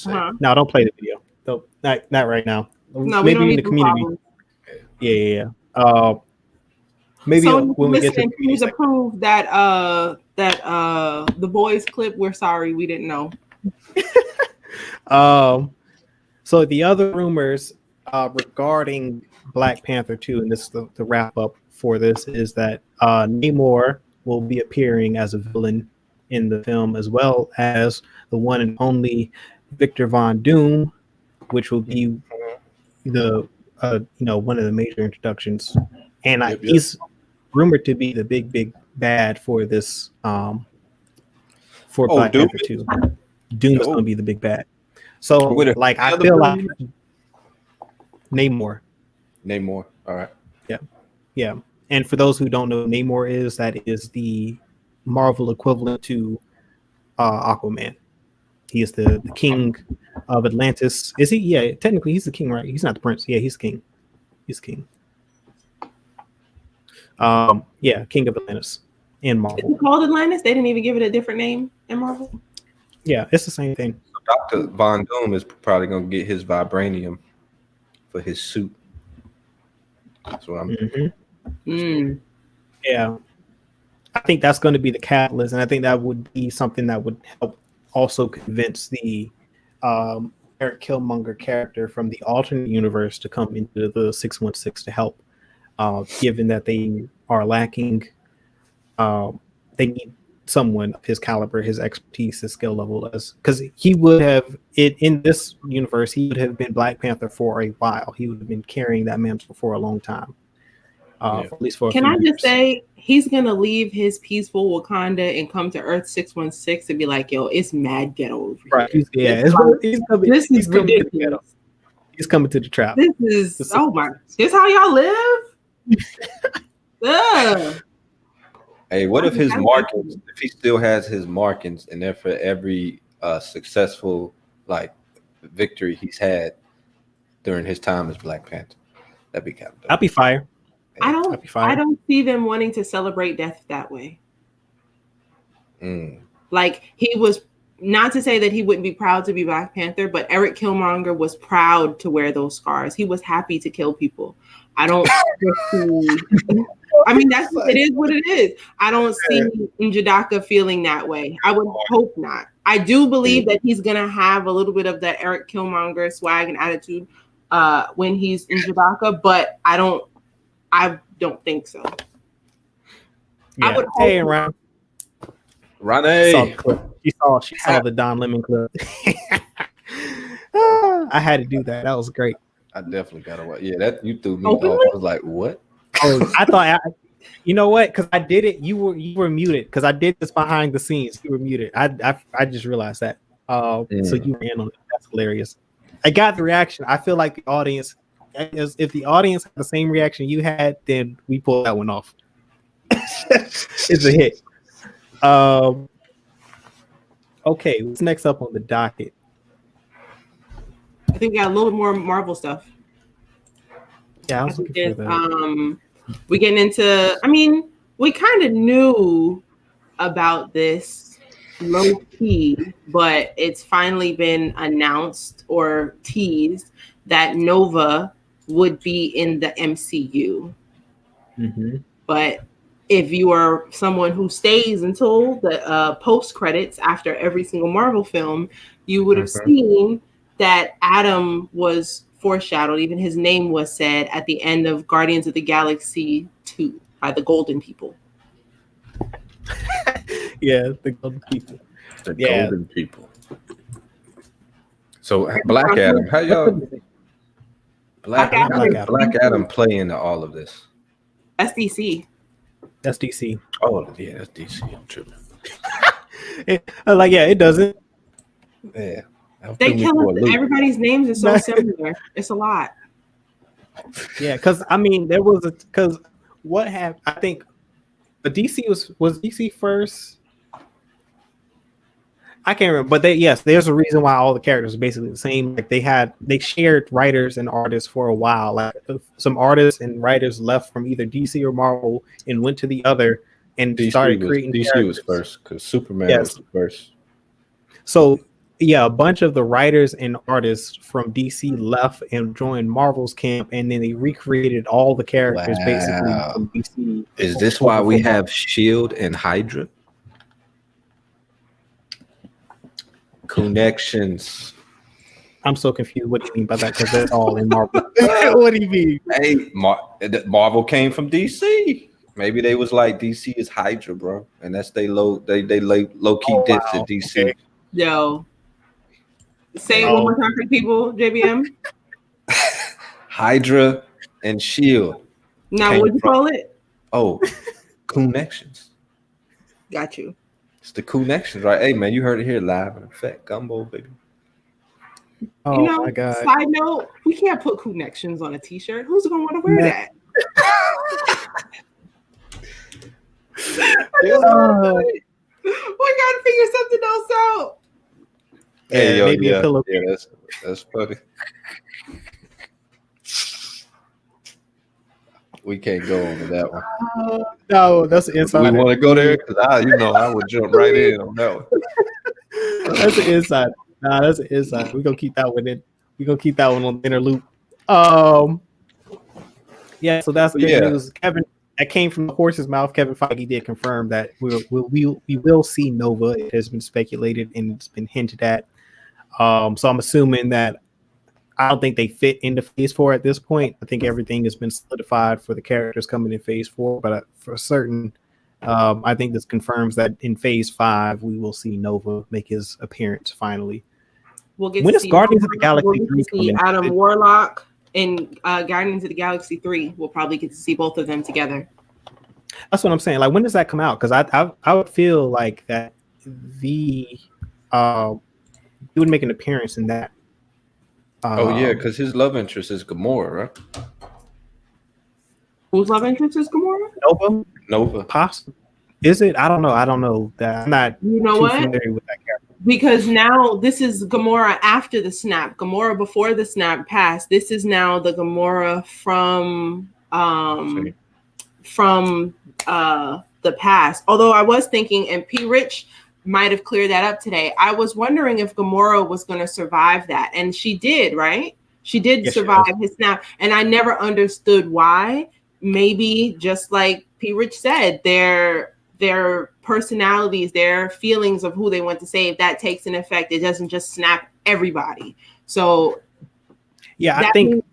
uh-huh. No, don't play the video. No, not right now. No, we don't Maybe in need the the community. problems. Yeah. Maybe So when we get to the listening, please community approve that the boys clip. We're sorry, we didn't know. So the other rumors regarding Black Panther 2, and this is the wrap up for this, is that Namor will be appearing as a villain in the film, as well as the one and only Victor Von Doom, which will be the one of the major introductions, and he's rumored to be the big bad for this for Black Panther 2. Doom is going to be the big bad. So, like, I feel like Namor. All right. Yeah. And for those who don't know, Namor is the Marvel equivalent to Aquaman. He is the king of Atlantis. Is he? Yeah, technically he's the king, right? He's not the prince. Yeah, he's king. He's king. King of Atlantis in Marvel. Is it called Atlantis? They didn't even give it a different name in Marvel. Yeah, it's the same thing. Dr. Von Doom is probably gonna get his vibranium for his suit. That's what I'm Yeah. I think that's going to be the catalyst, and I think that would be something that would help also convince the Eric Killmonger character from the alternate universe to come into the 616 to help, given that they are lacking. They need someone of his caliber, his expertise, his skill level, because he would have in this universe, he would have been Black Panther for a while. He would have been carrying that mantle for a long time. At least for a Can few I years. just say he's gonna leave his peaceful Wakanda and come to Earth 616 and be like, "Yo, it's mad ghetto over here." Right? Yeah, This is ridiculous. He's coming to the trap. This is This how y'all live? Ugh. Hey, what if his markings? If he still has his markings, and then for every successful victory he's had during his time as Black Panther, that'd be kind of dope. I'll be fire. I don't see them wanting to celebrate death that way. Like, he was, not to say that he wouldn't be proud to be Black Panther, but Eric Killmonger was proud to wear those scars. He was happy to kill people. I don't I mean, it is what it is. I don't see Njadaka feeling that way. I would hope not. I do believe that he's gonna have a little bit of that Eric Killmonger swag and attitude when he's in Njadaka, but I don't think so. Yeah. I would Hey, hope. Ronnie. She saw the Don Lemon clip. I had to do that. That was great. I definitely gotta watch. Yeah, that you threw me off. I was like, what? Oh, I thought you know what? Because I did it. You were muted. Because I did this behind the scenes. You were muted. I just realized that. So you were in on it. That's hilarious. I got the reaction. I feel like the audience. If the audience had the same reaction you had, then we pulled that one off. It's a hit. Okay, what's next up on the docket? I think we got a little bit more Marvel stuff. Yeah, I was looking for that. We getting into. I mean, we kind of knew about this low key, but it's finally been announced or teased that Nova would be in the MCU. But if you are someone who stays until the post credits after every single Marvel film, you would have seen that Adam was foreshadowed. Even his name was said at the end of Guardians of the Galaxy 2 by the Golden People. Yeah, the Golden People. Golden People. So Black Adam, how y'all? Black Adam play into all of this? That's DC. That's DC. Oh yeah, that's DC. I'm tripping. It doesn't. Yeah. They kill us. Everybody's names are so similar. It's a lot. Yeah, because I mean, what happened? I think the DC was DC first. I can't remember, but there's a reason why all the characters are basically the same. Like they shared writers and artists for a while. Like some artists and writers left from either DC or Marvel and went to the other and started creating DC characters. was first because Superman was the first. So yeah, a bunch of the writers and artists from DC left and joined Marvel's camp, and then they recreated all the characters basically from DC. Is this why we have Shield and Hydra? Connections. I'm so confused. What do you mean by that? Because that's all in Marvel. What do you mean? Hey, Marvel came from DC. Maybe they was like DC is Hydra, bro, and that's they low key dissed at DC. Okay. Yo, say it one more time for people, JBM. Hydra and Shield. Now, what'd you call it? Oh, connections. Got you. It's the connections, right? Hey, man, you heard it here live in effect. Gumbo, baby. Oh, my God. Side note, we can't put connections on a t-shirt. Who's going to want to wear that? We got to figure something else out. Hey, yo, maybe a pillow. Yeah, that's funny. We can't go on to that one. No, that's an inside. We want to go there because I would jump right in on that one. That's an inside. Nah, that's an inside. We're gonna keep that one in. We're gonna keep that one on the inner loop. Yeah, so that's good news. Kevin, that came from the horse's mouth. Kevin Feige did confirm that we will see Nova. It has been speculated and it's been hinted at. So I'm assuming that I don't think they fit into Phase 4 at this point. I think everything has been solidified for the characters coming in Phase 4, but for certain, I think this confirms that in Phase 5 we will see Nova make his appearance finally. We'll get when is Guardians of the Galaxy 3 see Adam Warlock and Guardians of the Galaxy 3. We'll probably get to see both of them together. That's what I'm saying. Like, when does that come out? Because I would feel like that he would make an appearance in that. Because his love interest is Gamora, right? Whose love interest is Gamora? Nova. Possible. Is it? I don't know. I don't know that. I'm not familiar with that character. Because now this is Gamora after the snap. Gamora before the snap passed. This is now the Gamora from the past. Although I was thinking, and P. Rich might have cleared that up today. I was wondering if Gamora was going to survive that, and she did, right? She did survive his snap, and I never understood why. Maybe just like P. Rich said, their personalities, their feelings of who they want to save, that takes an effect. It doesn't just snap everybody. So, yeah, I think.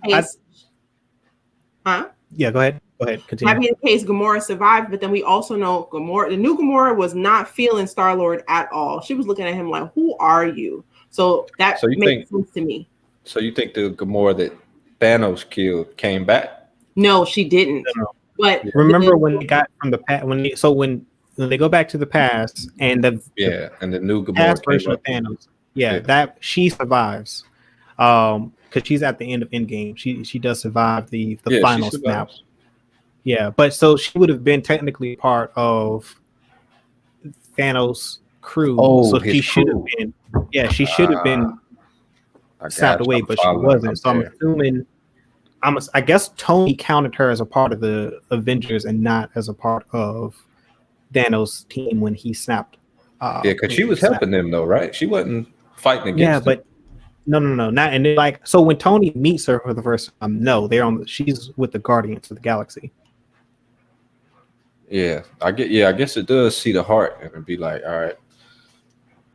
Yeah, go ahead. Continue. That being the case, Gamora survived, but then we also know the new Gamora was not feeling Star-Lord at all. She was looking at him like, "Who are you?" So that makes sense to me. So you think the Gamora that Thanos killed came back? No, she didn't. No. But remember when they got from the past, when they go back to the past and the new Gamora past version of Thanos, that she survives, because she's at the end of Endgame. She does survive the final snap. Yeah, but so she would have been technically part of Thanos' crew. So she should have been. Yeah, she should have been snapped away, but she wasn't. So I'm assuming. I guess Tony counted her as a part of the Avengers and not as a part of Thanos' team when he snapped. Because she was helping them though, right? She wasn't fighting against them. No, not. And like, so when Tony meets her for the first time, she's with the Guardians of the Galaxy. Yeah, I guess it does see the heart and it'd be like, all right.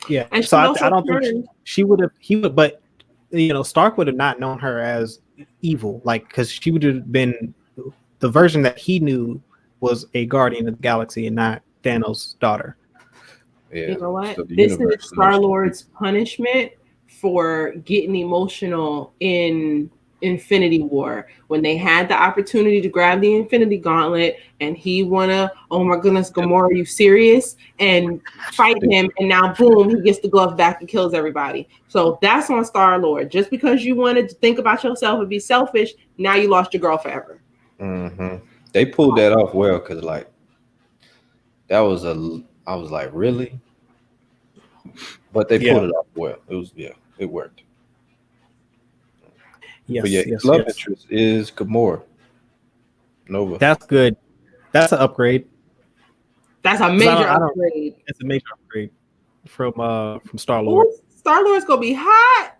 Yeah, and so I don't think he would, but Stark would have not known her as evil, like, because she would have been the version that he knew was a Guardian of the Galaxy and not Thanos' daughter. Yeah, you know what? So this is Star-Lord's punishment for getting emotional in Infinity War when they had the opportunity to grab the Infinity Gauntlet and he wanna, oh my goodness, Gamora, are you serious? And fight him, and now boom, he gets the glove back and kills everybody. So that's on Star-Lord. Just because you wanted to think about yourself and be selfish, now you lost your girl forever. Mm-hmm. They pulled that off well, because like I was like, really? but they pulled it off well. It worked. Yes, But yeah, yes, love yes. interest is Gamora. Nova. That's good. That's an upgrade. That's a major upgrade. It's a major upgrade from Star-Lord. Star-Lord's gonna be hot.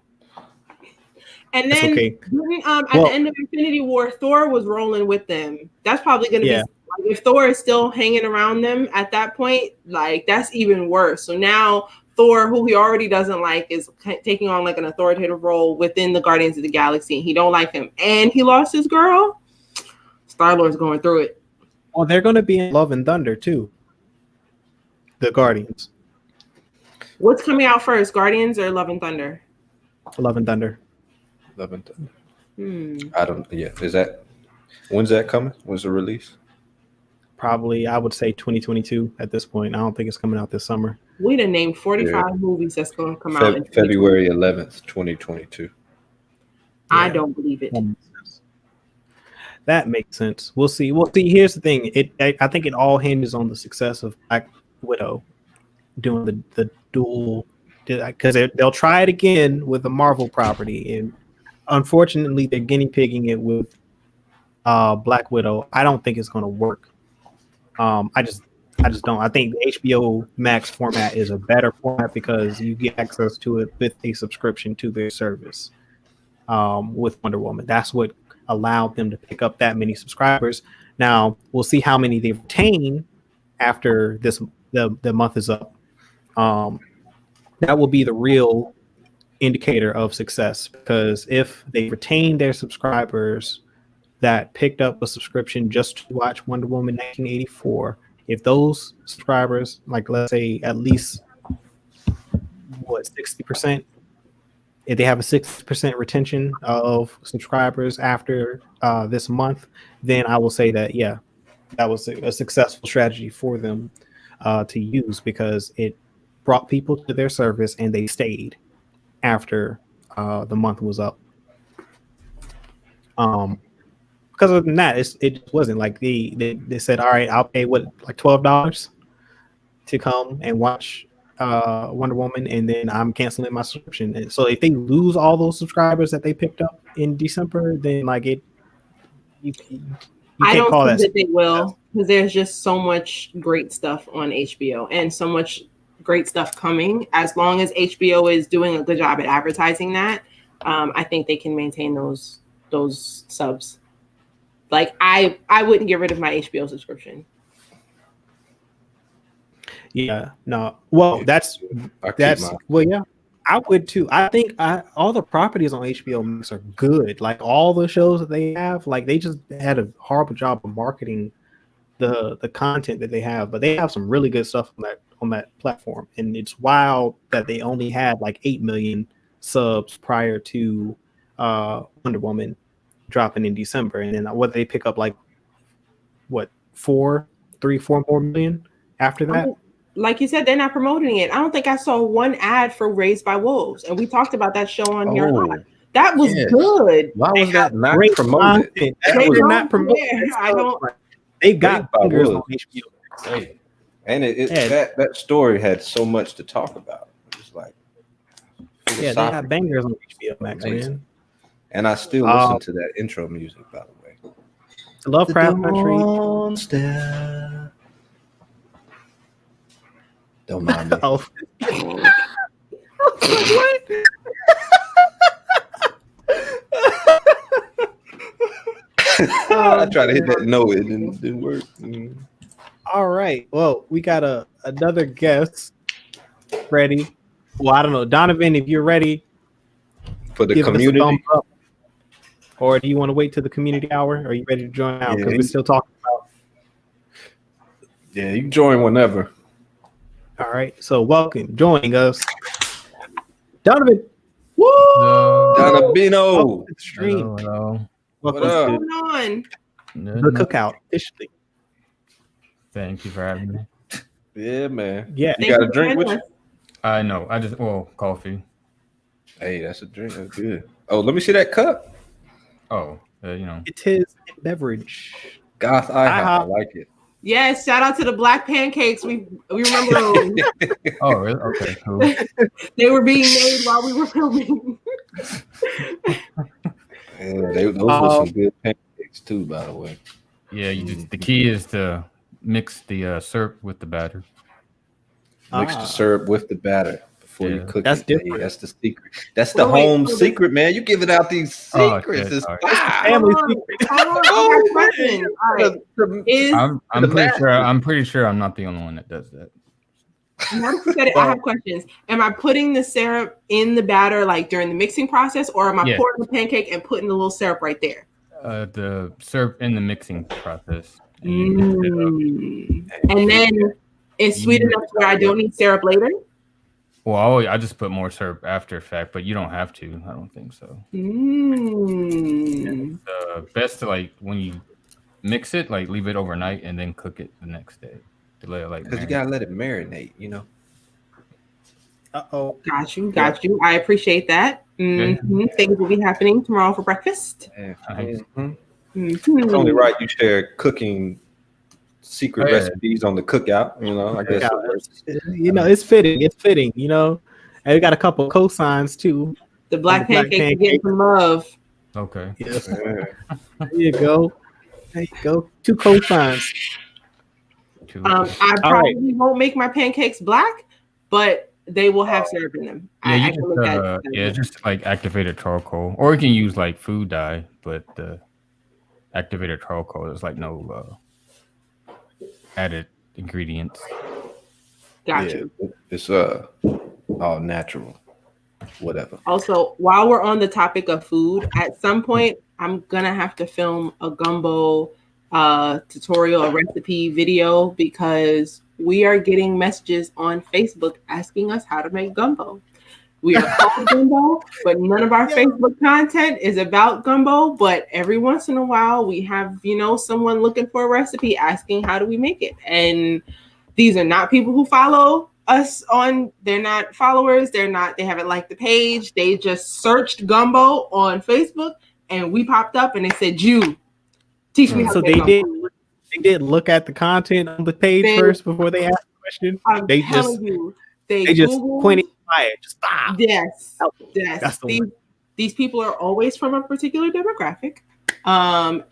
And then okay. At the end of Infinity War, Thor was rolling with them. That's probably gonna be like, if Thor is still hanging around them at that point, like that's even worse. So now Thor, who he already doesn't like, is taking on like an authoritative role within the Guardians of the Galaxy. He don't like him, and he lost his girl. Star-Lord's going through it. Well, they're going to be in Love and Thunder too. The Guardians. What's coming out first, Guardians or Love and Thunder? Love and Thunder. Love and Thunder. I don't. Yeah, when's that coming? When's the release? Probably, I would say 2022 at this point. I don't think it's coming out this summer. We'd have named 45 movies that's going to come out in February 11th, 2022. I don't believe it. That makes sense. We'll see. Here's the thing. I think it all hinges on the success of Black Widow doing the dual, because they'll try it again with the Marvel property, and unfortunately, they're guinea pigging it with Black Widow. I don't think it's going to work. I just don't. I think the HBO Max format is a better format because you get access to it with a subscription to their service. With Wonder Woman, that's what allowed them to pick up that many subscribers. Now we'll see how many they retain after the month is up. That will be the real indicator of success, because if they retain their subscribers that picked up a subscription just to watch Wonder Woman 1984, if those subscribers, like let's say at least 60%, if they have a 6% retention of subscribers after this month, then I will say that that was a successful strategy for them to use, because it brought people to their service and they stayed after the month was up. Because other than that, it wasn't like they said, all right, I'll pay like $12 to come and watch Wonder Woman, and then I'm canceling my subscription. And so if they lose all those subscribers that they picked up in December, then like you I can't call don't think that they will, because there's just so much great stuff on HBO and so much great stuff coming. As long as HBO is doing a good job at advertising that, I think they can maintain those subs. Like I wouldn't get rid of my HBO subscription. Yeah, no. Well, I would too. I think all the properties on HBO Max are good. Like all the shows that they have, like they just had a horrible job of marketing the content that they have, but they have some really good stuff on that platform. And it's wild that they only had like 8 million subs prior to Wonder Woman dropping in December, and then what they pick up like 4 more million after that. Like you said, they're not promoting it. I don't think I saw one ad for Raised by Wolves, and we talked about that show on here. That was good. Why was that not promoted? They're not promoted. I don't. They've got bangers on HBO. And that story had so much to talk about. It's like they got bangers on HBO Max, man. And I still listen to that intro music, by the way. Lovecraft Country. Don't mind me. What? I tried to hit that note, it didn't work. All right. Well, we got another guest ready. Well, I don't know, Donovan, if you're ready for the community, or do you want to wait till the community hour? Or are you ready to join out? Because we're still talking about. Yeah, you can join whenever. All right. So joining us, Donovan. Woo! Donavino. Stream. Hello. What's going on? The Cookout officially. Thank you for having me. Yeah, man. Yeah. You got a drink with you? No, coffee. Hey, that's a drink. That's good. Oh, let me see that cup. Oh, It's his beverage. Goth IHOP. I like it. Yes, shout out to the black pancakes. We remember those. Oh, really? Okay, cool. They were being made while we were filming. Those were some good pancakes too, by the way. Yeah, you just the key is to mix the syrup with the batter. Mix the syrup with the batter before you cook that's it. different. Hey, that's the secret. That's the home secret, man. You giving out these secrets. Shit, Family secret. I'm pretty sure I'm not the only one that does that. I have questions. Am I putting the syrup in the batter like during the mixing process, or am I pouring the pancake and putting the little syrup right there? The syrup in the mixing process. And then it's sweet enough where I don't need syrup later. Well, I just put more syrup after fact, but you don't have to. I don't think so. It's best to like when you mix it, like leave it overnight and then cook it the next day. To let it like because you gotta let it marinate, you know. Got you. I appreciate that. Things will be happening tomorrow for breakfast. It's only right you share cooking secret recipes on the cookout. You know, I guess it's fitting. It's fitting. You know, and we got a couple cosigns too. The black pancake getting some love. Okay. Yes. There you go. 2 cosigns. I probably won't make my pancakes black, but they will have syrup in them. Just like activated charcoal, or you can use like food dye, but the activated charcoal is like no added ingredients. Gotcha. It's all natural, whatever. Also, while we're on the topic of food, at some point I'm gonna have to film a gumbo tutorial, a recipe video, because we are getting messages on Facebook asking us how to make gumbo. We are called gumbo, but none of our Facebook content is about gumbo. But every once in a while, we have, someone looking for a recipe asking how do we make it. And these are not people who follow us they're not followers. They haven't liked the page. They just searched gumbo on Facebook and we popped up and they said, teach me how to make gumbo. They did look at the content on the page first before they asked the question. They just pointed fire. Just stop. Yes. Yes. These people are always from a particular demographic. I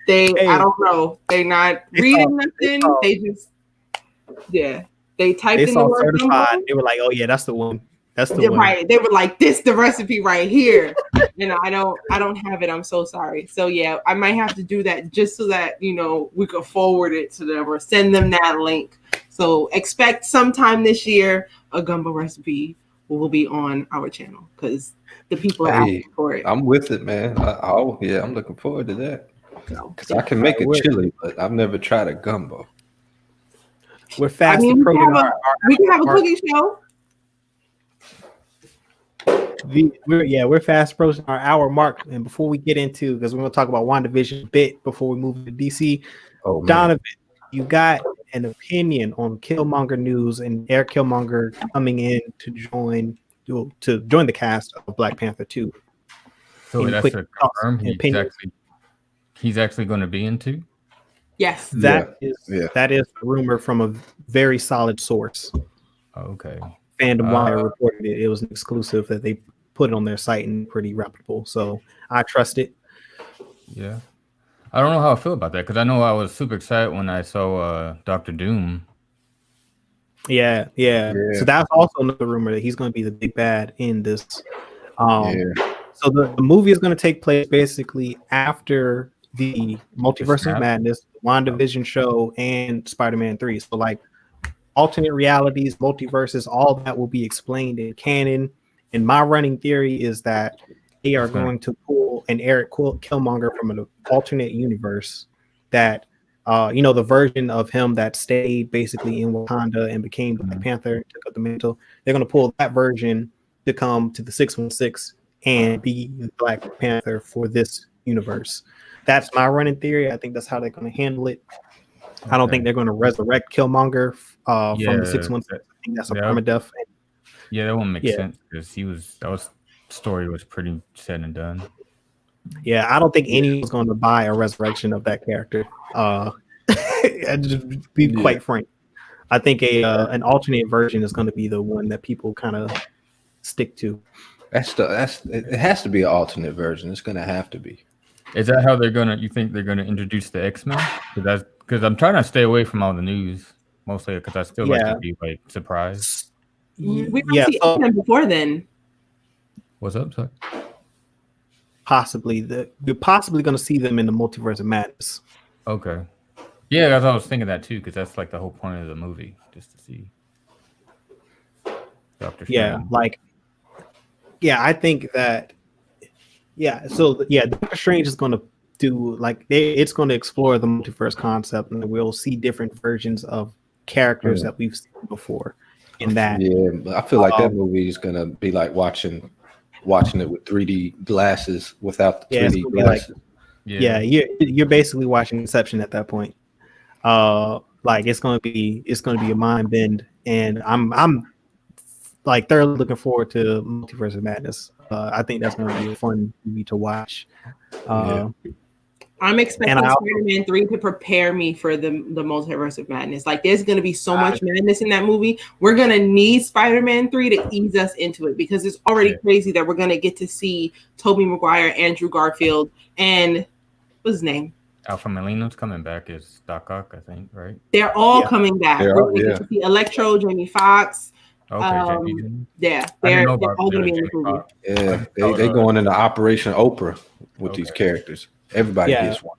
don't know. They're not reading nothing. They typed in the word certified. Gumbo. They were like, oh yeah, that's the one. That's the one. Right. They were like, this the recipe right here. I don't have it. I'm so sorry. So yeah, I might have to do that just so that we could forward it to them or send them that link. So expect sometime this year a gumbo recipe will be on our channel because the people are asking for it. I'm with it, man. I'm looking forward to that. Because I can make a chili, but I've never tried a gumbo. We're fast we can have a cooking show. We're fast approaching our hour mark, and before we get into, because we're going to talk about WandaVision a bit before we move to DC. Donovan, you got an opinion on Killmonger news and Eric Killmonger coming in to join the cast of Black Panther 2. So that's a confirm. He's actually going to be in 2. Yes, that is a rumor from a very solid source. Okay. Fandom Wire reported it. It was an exclusive that they put it on their site and pretty reputable. So I trust it. Yeah. I don't know how I feel about that because I know I was super excited when I saw Dr. Doom. Yeah. So that's also another rumor that he's going to be the big bad in this. So the movie is going to take place basically after the Multiverse of Madness, WandaVision show, and Spider-Man 3. So like alternate realities, multiverses, all that will be explained in canon. And my running theory is that they are going to pull an Eric Killmonger from an alternate universe that, the version of him that stayed basically in Wakanda and became Black Panther, took up the mantle. They're going to pull that version to come to the 616 and be Black Panther for this universe. That's my running theory. I think that's how they're going to handle it. I don't think they're going to resurrect Killmonger from the 616. I think that's a permadeath. Yeah, that won't make sense because that story was pretty said and done. Yeah, I don't think anyone's going to buy a resurrection of that character. And just be quite frank. I think an alternate version is going to be the one that people kind of stick to. It has to be an alternate version. It's gonna have to be. Is that how you think they're gonna introduce the X-Men? Because I'm trying to stay away from all the news, mostly because I still like to be like surprised. We might see X-Men before then. What's up, sir? We're possibly going to see them in the Multiverse of Madness. Okay. Yeah, that's what I was thinking that too, because that's like the whole point of the movie, just to see Doctor Strange. I think that. Doctor Strange is going to do it's going to explore the multiverse concept, and we'll see different versions of characters that we've seen before. In that, I feel like that movie is going to be like watching it with 3D glasses without the 3D glasses. You're basically watching Inception at that point. It's gonna be a mind bend, and I'm like thoroughly looking forward to Multiverse of Madness. I think that's gonna be a fun movie to watch. I'm expecting Spider-Man 3 to prepare me for the Multiverse of Madness. Like, there's going to be so much madness in that movie. We're going to need Spider-Man 3 to ease us into it, because it's already crazy that we're going to get to see Tobey Maguire, Andrew Garfield, and what's his name? Alfred Molina's coming back as Doc Ock, I think, right? They're all coming back. We're going to get to see Electro, Jamie Foxx. Okay, they're all going to be in the movie. Yeah, they going into Operation Oprah with these characters. Everybody gets one.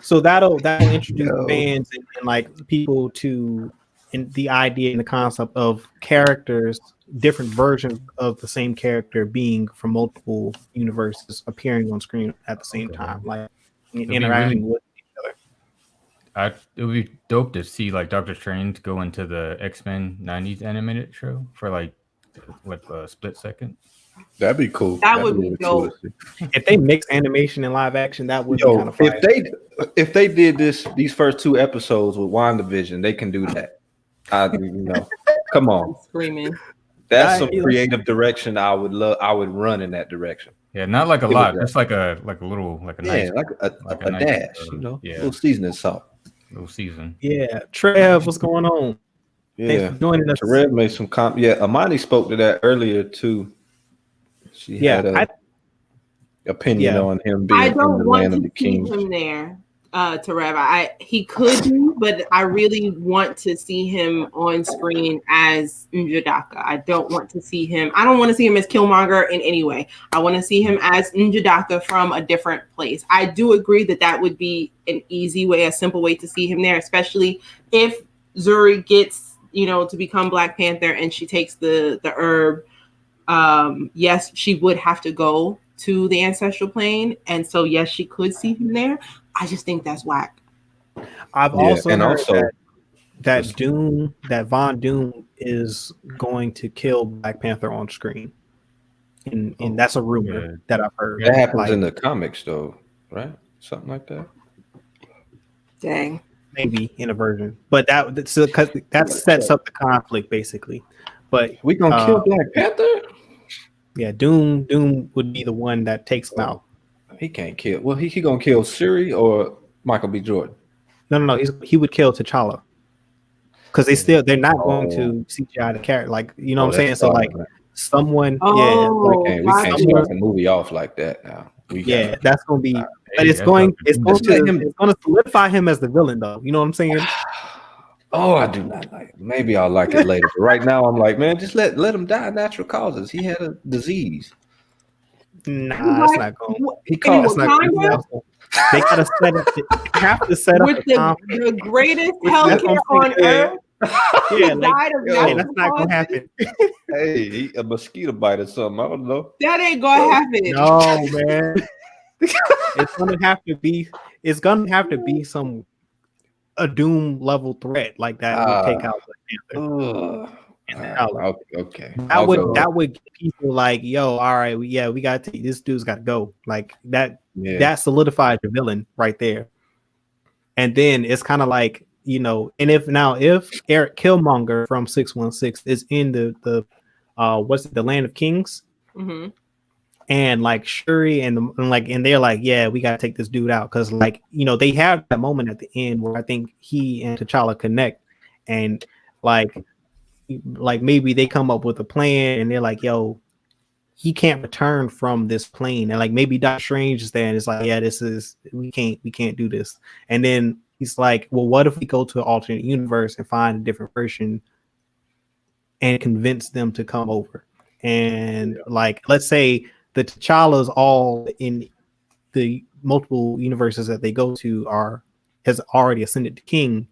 So that'll introduce fans and like people to the idea and the concept of characters, different versions of the same character being from multiple universes appearing on screen at the same time, like interacting with each other. It would be dope to see like Doctor Strange go into the X-Men 90s animated show for like a split second. That'd be cool. That would be dope. If they mix animation and live action, that would be kind of fire. If they did these first 2 episodes with WandaVision, they can do that. Come on, screaming. That's some creative direction. I would run in that direction. Yeah, not like a lot. Just like a little, like a nice, like a nice dash. Little seasoning salt. Little season. Yeah, Trev, what's going on? Yeah, Trev made some Amani spoke to that earlier too. She had an opinion on him being in the land of the kings. I don't want to see him there, Terev. He could do, but I really want to see him on screen as Njadaka. I don't want to see him as Killmonger in any way. I want to see him as Njadaka from a different place. I do agree that would be an easy way, a simple way to see him there, especially if Zuri gets, to become Black Panther and she takes the herb. Yes, she would have to go to the ancestral plane, and so yes, she could see him there. I just think that's whack. I've also heard that Von Doom is going to kill Black Panther on screen, and that's a rumor that I've heard. That happens in the comics, though, right? Something like that. Dang. Maybe in a version, but that sets up the conflict basically. But we gonna kill Black Panther. Yeah, Doom would be the one that takes him out. He can't kill. Well, he gonna kill Shuri or Michael B. Jordan. No. He would kill T'Challa because they're not going to CGI the character. Like what I'm saying. So like someone. We can't start the movie off like that now. That's gonna be. But it's going to solidify him as the villain, though. You know what I'm saying? Oh, I do not like it. Maybe I'll like it later. But right now, I'm like, man, just let him die of natural causes. He had a disease. Nah, that's not going. He called. They gotta have to set up with the greatest healthcare on earth. That's not gonna happen. Hey, a mosquito bite or something. I don't know. That ain't gonna happen. No, man. It's gonna have to be. It's gonna have to be a Doom level threat like that would take out Black Panther. Okay. That would get people like, yo, all right, we got this dude's got to go like that. Yeah. That solidified the villain right there. And then it's kind of like, and if Eric Killmonger from 616 is in the what's it, the Land of Kings, Mm-hmm. and like Shuri and they're like, yeah, we gotta take this dude out because like they have that moment at the end where I think he and T'Challa connect, and like maybe they come up with a plan and they're like, yo, he can't return from this plane, and like maybe Doctor Strange is there and it's like, yeah, we can't do this, and then he's like, well, what if we go to an alternate universe and find a different version and convince them to come over, and like let's say the T'Challa's all in the multiple universes that they go to has already ascended to king,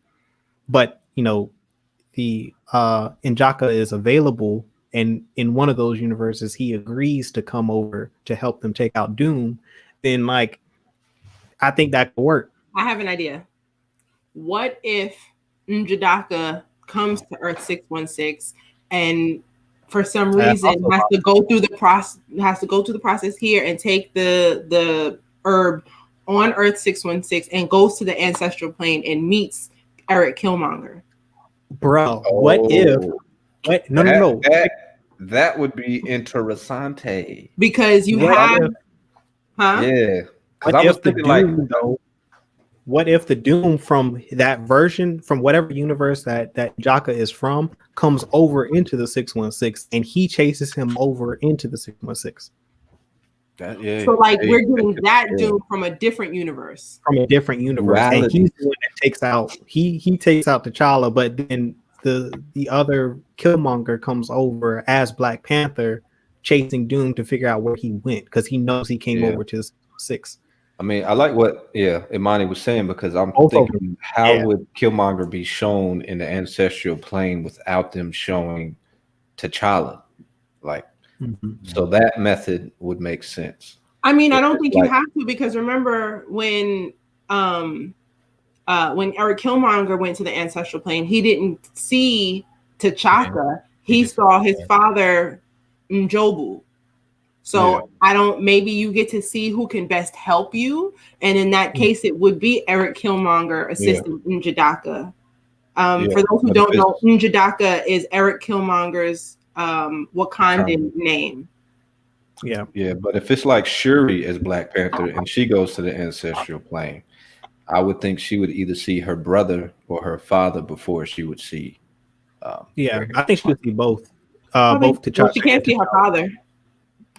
but the N'Jaka is available, and in one of those universes he agrees to come over to help them take out Doom, then like I think that could work. I have an idea. What if N'Jadaka comes to Earth 616 and for some reason has to go through the process here and take the herb on Earth 616 and goes to the ancestral plane and meets Eric Killmonger? Bro, what if? What? No. That would be interessante. Because you have, yeah. Because I was thinking Doom, though. What if the Doom from that version, from whatever universe that N'Jaka is from, comes over into the 616 and he chases him over into the 616? So like we're getting that Doom from a different universe. From a different universe. And he's the one that takes out he takes out T'Challa, but then the other Killmonger comes over as Black Panther chasing Doom to figure out where he went because he knows he came over to the 616. I mean, I like what Imani was saying, because I'm thinking, how would Killmonger be shown in the ancestral plane without them showing T'Challa? Like, so that method would make sense. I mean, I don't think you have to, because remember when Eric Killmonger went to the ancestral plane, he didn't see T'Chaka. He saw his father N'Jobu. So maybe you get to see who can best help you. And in that case, it would be Eric Killmonger assisting N'Jadaka. For those who don't know, N'Jadaka is Eric Killmonger's Wakandan name. Yeah. But if it's like Shuri as Black Panther and she goes to the ancestral plane, I would think she would either see her brother or her father before she would see. I think she would see both. Both T'Chaka. Well, she can't see her father.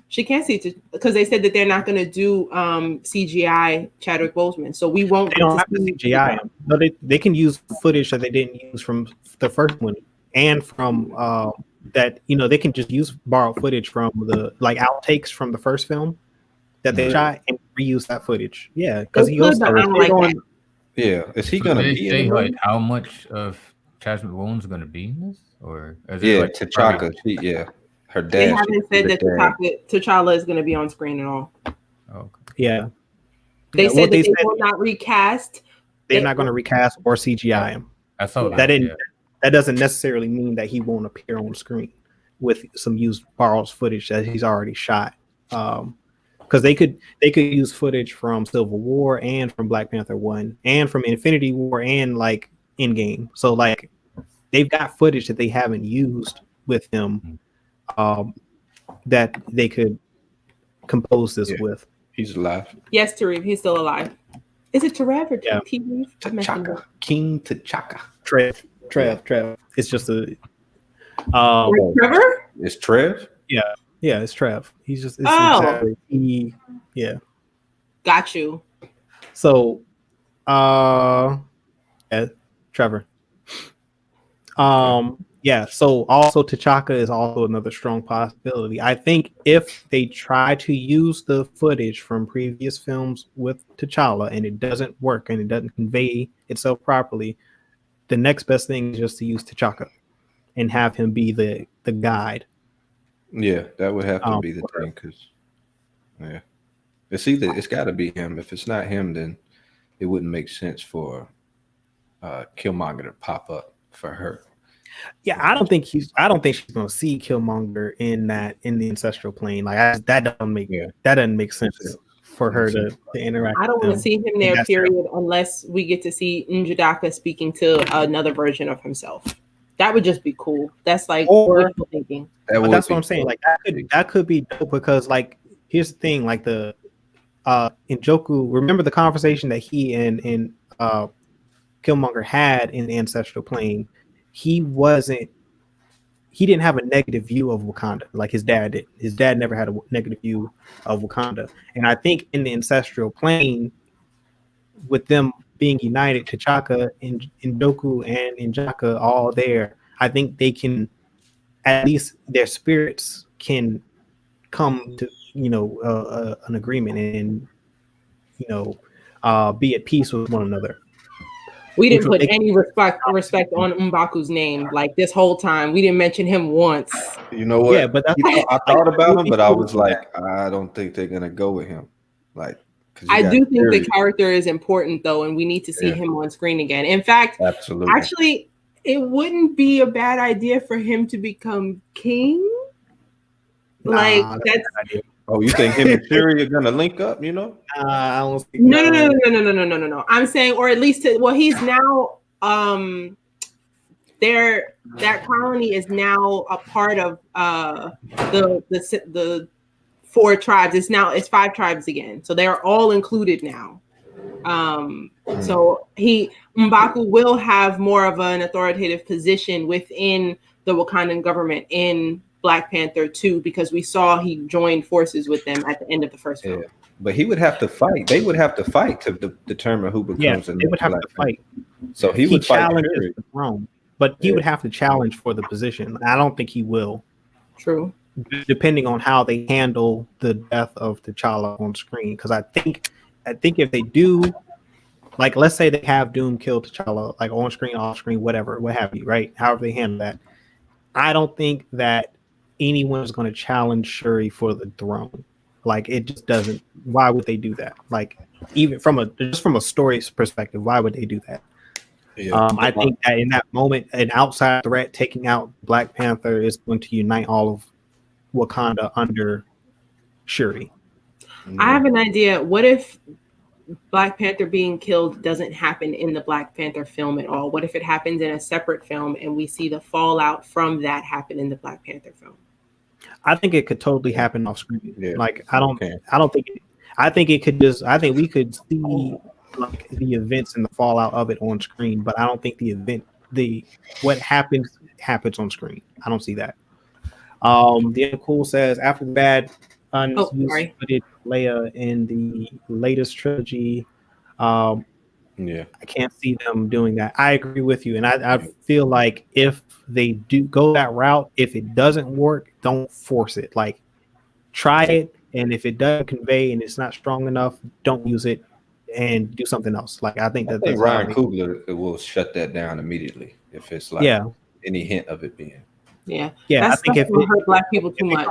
She can't see because they said that they're not going to do CGI Chadwick Boseman, so we won't. They don't have to CGI him. No, they can use footage that they didn't use from the first one, and from that they can just use borrowed footage from the outtakes from the first film that they shot and reuse that footage. Yeah, because he goes. Is he going to be say like how much of Chadwick Boseman's going to be in this, or T'Chaka? Her dad. They haven't said that T'Challa is going to be on screen at all. Okay. Yeah. They said that they will not recast. They're not going to recast or CGI him. I saw that. That doesn't necessarily mean that he won't appear on screen with some used borrowed footage that he's already shot. Because they could use footage from Civil War and from Black Panther 1 and from Infinity War and like Endgame. So like they've got footage that they haven't used with him. That they could compose this with. He's alive. Yes, Tarif, he's still alive. Is it Tarif or Tarif? T'Chaka. King T'Chaka. Trev. It's just a. Trevor? It's Trev. Yeah, it's Trev. He's just. Got you. So, Trevor. So also T'Chaka is also another strong possibility. I think if they try to use the footage from previous films with T'Challa and it doesn't work and it doesn't convey itself properly, the next best thing is just to use T'Chaka and have him be the guide. Yeah, that would have to be the thing, because it's got to be him. If it's not him, then it wouldn't make sense for Killmonger to pop up for her. Yeah, I don't think she's going to see Killmonger in the ancestral plane. Like that doesn't make sense for her to interact. I don't want to see him there, period, unless we get to see N'Jadaka speaking to another version of himself. That would just be cool. That's like Or- wishful thinking. But that's what I'm saying. Like that could be dope because like here's the thing, like the in Joku, remember the conversation that he and Killmonger had in the ancestral plane. He didn't have a negative view of Wakanda like his dad did. His dad never had a negative view of Wakanda. And I think in the ancestral plane, with them being united, T'Chaka and Doku and N'Jaka all there, I think they can, at least their spirits can come to, an agreement and, be at peace with one another. We didn't put any respect on M'Baku's name like this whole time. We didn't mention him once. You know what? Yeah, but that's, I thought about him, but I was like, I don't think they're gonna go with him. Like, I do think the character is important though, and we need to see him on screen again. In fact, absolutely. Actually, it wouldn't be a bad idea for him to become king. Like that's. Oh, you think him and Shuri are gonna link up? You know? I don't think No. I'm saying, or at least, he's now. That colony is now a part of the 4 tribes. It's 5 tribes again, so they are all included now. So M'Baku will have more of an authoritative position within the Wakandan government in Black Panther 2 because we saw he joined forces with them at the end of the first film. But he would have to fight. They would have to fight to determine who becomes they would have to fight. So he would challenge the throne, but he would have to challenge for the position. I don't think he will. True. Depending on how they handle the death of T'Challa on screen, because I think if they do, like, let's say they have Doom kill T'Challa, like on screen, off screen, whatever, what have you, right? However they handle that, I don't think that anyone is going to challenge Shuri for the throne. Like, it just doesn't. Why would they do that? Like, even from a story perspective, why would they do that? I think that in that moment, an outside threat taking out Black Panther is going to unite all of Wakanda under Shuri. I have an idea. What if Black Panther being killed doesn't happen in the Black Panther film at all? What if it happens in a separate film and we see the fallout from that happen in the Black Panther film? I think it could totally happen off screen. Like, I think we could see like the events and the fallout of it on screen, but I don't think what happens on screen. I don't see that. The Cool says after the bad footage Leia in the latest trilogy, I can't see them doing that. I agree with you, and I feel like if they do go that route, if it doesn't work, don't force it. Like, try it, and if it doesn't convey and it's not strong enough, don't use it and do something else. Like, I think that's Ryan Coogler will shut that down immediately if it's like any hint of it being. Yeah. I think if it hurt Black people too much.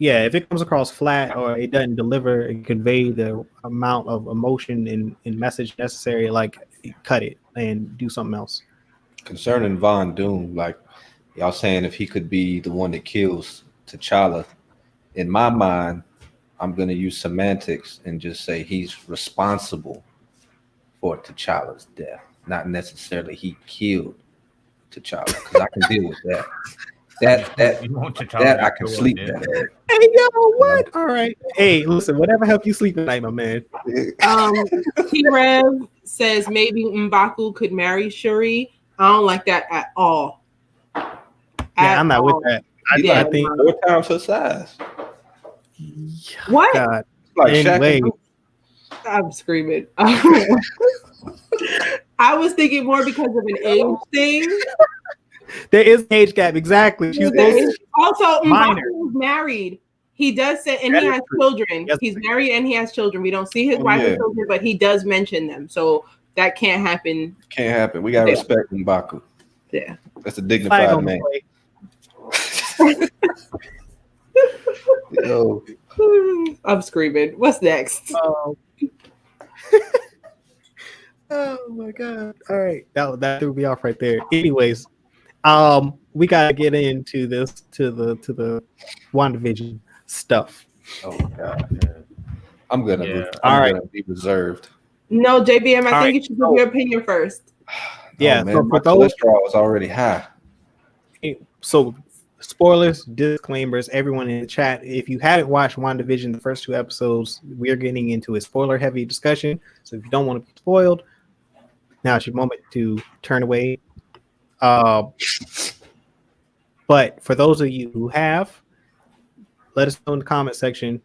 If it comes across flat or it doesn't deliver and convey the amount of emotion and message necessary, like, cut it and do something else. Concerning Von Doom, like y'all saying if he could be the one that kills T'Challa, in my mind, I'm going to use semantics and just say he's responsible for T'Challa's death, not necessarily he killed T'Challa, because I can deal with that. That I can sleep better. Hey, yo, what? All right. Hey, listen, whatever help you sleep at night, my man. T-Rev says maybe M'Baku could marry Shuri. I don't like that at all. I'm not with that. I think 4 times her size. What? God. Like anyway, I'm screaming. I was thinking more because of an age thing. There is an age gap, exactly. She's also minor. M'Baku is married. He does say, and he has children. Yes. He's married and he has children. We don't see his wife and children, but he does mention them. So that can't happen. Can't happen. We gotta respect M'Baku. Yeah, that's a dignified man. Yo. I'm screaming. What's next? Oh my god! All right, that threw me off right there. Anyways, we gotta get into this to the WandaVision stuff. Oh my god! I'm gonna be reserved. No, JBM, I think you should give your opinion first. Yeah, man, my cholesterol was already high. So spoilers, disclaimers, everyone in the chat. If you haven't watched WandaVision, the first 2 episodes, we're getting into a spoiler heavy discussion. So if you don't want to be spoiled, now's your moment to turn away. But for those of you who have, let us know in the comment section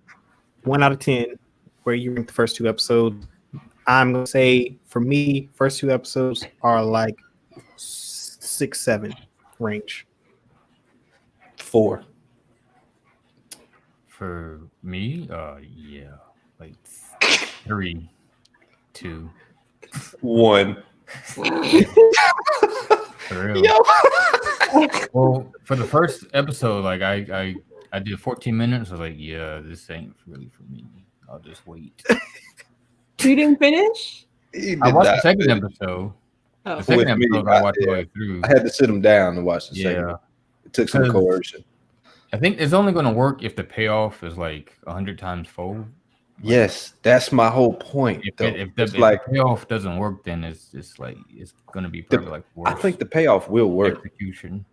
1 out of 10 where you rank the first 2 episodes. I'm gonna say for me, first 2 episodes are like 6, 7 range. 4. For me, yeah, like 3, 2. 1. For real. Yo. Well, for the first episode, like I did 14 minutes. I was like, yeah, this ain't really for me. I'll just wait. You didn't finish? I watched the second episode. Oh. The second With me, episode I watched all the way through. I had to sit him down to watch the second. Yeah. It took some 'Cause coercion. I think it's only going to work if the payoff is like 100 times fold. Yes, that's my whole point. If Though. the payoff doesn't work, then it's just like it's going to be probably like worse I think the payoff will work, execution.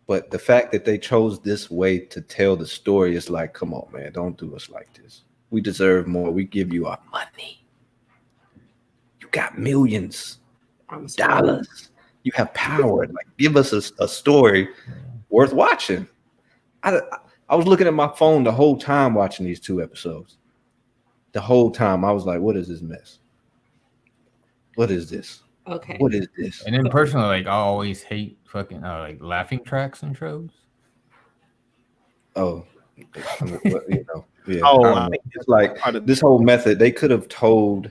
but the fact that they chose this way to tell the story is like, come on, man, don't do us like this. We deserve more. We give you our money. You got millions of dollars. You have power. Like, give us a story worth watching. I was looking at my phone the whole time watching these 2 episodes. The whole time I was like, what is this mess? What is this? Okay. What is this? And then personally, like I always hate fucking like laughing tracks in shows. Oh, you know, yeah. Oh, it's like this whole method. They could have told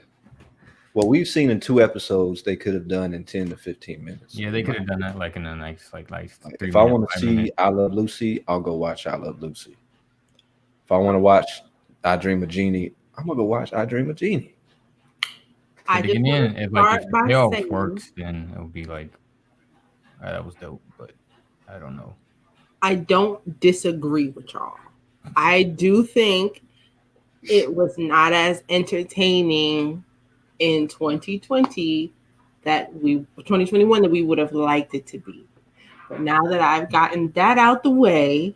what we've seen in 2 episodes. They could have done in 10 to 15 minutes. Yeah, they could have done that like in a nice like if I want to see I Love Lucy, I'll go watch I Love Lucy. If I want to watch I Dream of Jeannie, I'm gonna go watch I Dream of Jeannie. I just again, if the payoff saying, works, then it would be like that was dope, but I don't know. I don't disagree with y'all. I do think it was not as entertaining in 2020 2021 that we would have liked it to be. But now that I've gotten that out the way,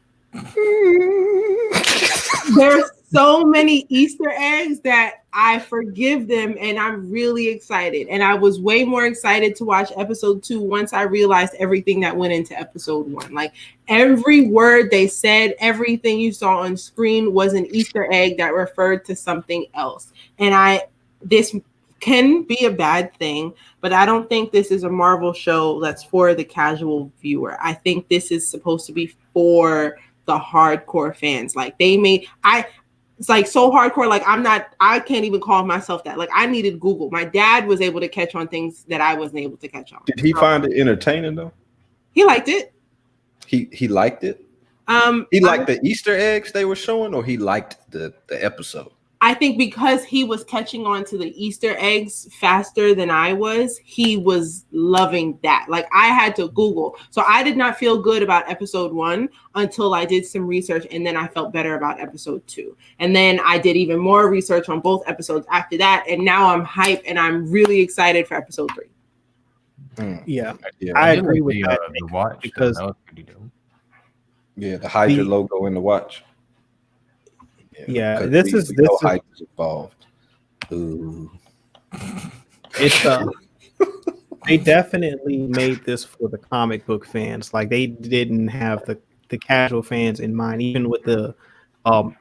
there's so many Easter eggs that I forgive them, and I'm really excited. And I was way more excited to watch episode 2 once I realized everything that went into episode 1. Like every word they said, everything you saw on screen was an Easter egg that referred to something else. And this can be a bad thing, but I don't think this is a Marvel show that's for the casual viewer. I think this is supposed to be for the hardcore fans. Like it's like so hardcore. Like I can't even call myself that. Like I needed Google. My dad was able to catch on things that I wasn't able to catch on. Did he find it entertaining though? He liked it. He liked it. He liked the Easter eggs they were showing, or he liked the episode. I think because he was catching on to the Easter eggs faster than I was, he was loving that. Like I had to Google. So I did not feel good about episode 1 until I did some research, and then I felt better about episode 2. And then I did even more research on both episodes after that. And now I'm hyped and I'm really excited for episode 3. Yeah. I agree with that. The watch because that was pretty dope. Yeah, the Hydra logo in the watch. Yeah, this is Hydra's involved. Ooh. It's they definitely made this for the comic book fans. Like they didn't have the casual fans in mind, even with the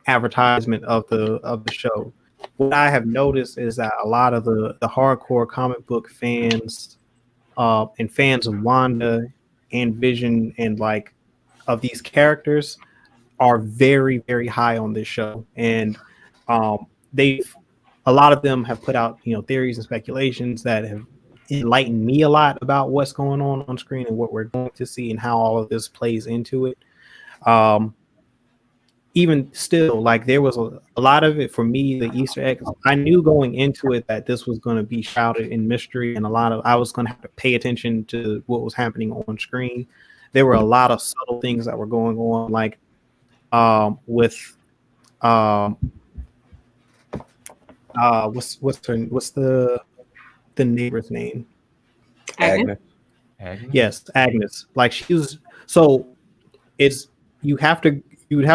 advertisement of the show. What I have noticed is that a lot of the hardcore comic book fans and fans of Wanda and Vision and like of these characters are very, very high on this show, and a lot of them have put out theories and speculations that have enlightened me a lot about what's going on screen and what we're going to see and how all of this plays into it. Even still, like there was a lot of it for me, the Easter eggs. I knew going into it that this was going to be shrouded in mystery, and I was going to have to pay attention to what was happening on screen. There were a lot of subtle things that were going on, like what's the neighbor's name? Agnes? Yes, Agnes. Like she was so it's you would have to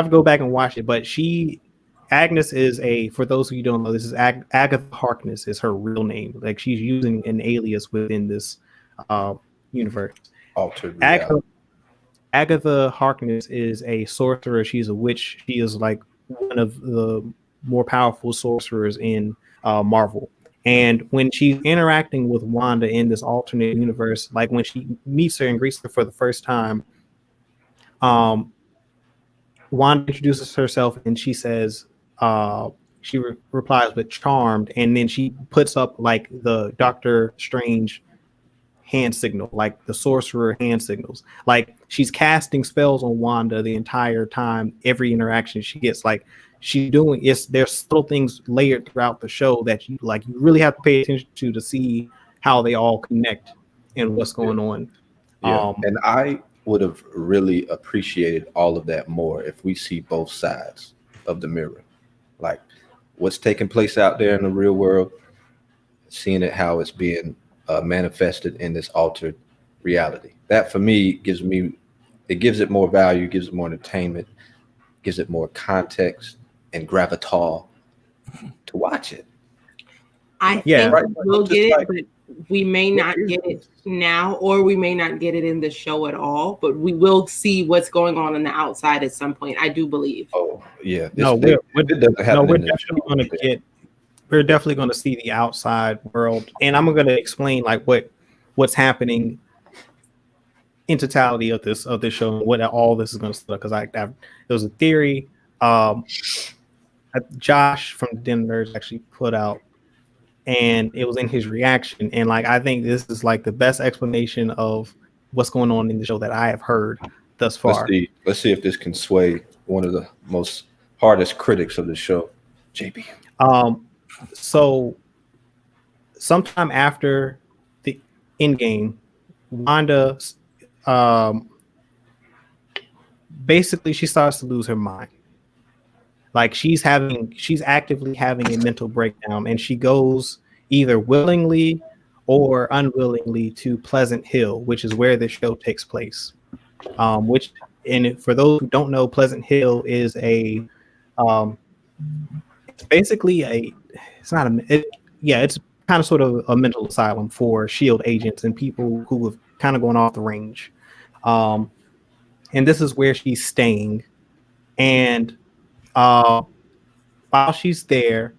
go back and watch it. But Agnes is for those of you who don't know, this is Agatha Harkness is her real name. Like she's using an alias within this universe. Altered reality. Agatha Harkness is a sorcerer. She's a witch. She is like one of the more powerful sorcerers in Marvel. And when she's interacting with Wanda in this alternate universe, like when she meets her and greets her for the first time, Wanda introduces herself and she says, she replies with charmed, and then she puts up like the Doctor Strange hand signal, like the sorcerer hand signals. Like she's casting spells on Wanda the entire time, every interaction she gets. Like she's doing there's little things layered throughout the show that you really have to pay attention to see how they all connect and what's going on. Yeah, and I would have really appreciated all of that more if we see both sides of the mirror, like what's taking place out there in the real world, seeing it how it's being manifested in this altered reality. That for me gives it more value, gives it more entertainment, gives it more context and gravitas to watch it. I think we'll get it, but we may not get it now, or we may not get it in the show at all, but we will see what's going on the outside at some point. I do believe. Oh yeah. We're definitely going to see the outside world, and I'm going to explain like what's happening in totality of this show and what all this is going to start. Because there was a theory Josh from the Den Nerds actually put out, and it was in his reaction, and like I think this is like the best explanation of what's going on in the show that I have heard thus far. Let's see if this can sway one of the most hardest critics of the show, JB. So sometime after the Endgame, Wanda basically she starts to lose her mind. Like she's actively having a mental breakdown, and she goes either willingly or unwillingly to Pleasant Hill, which is where the show takes place. For those who don't know, Pleasant Hill is it's basically it's kind of sort of a mental asylum for SHIELD agents and people who have kind of gone off the range. And this is where she's staying. And while she's there,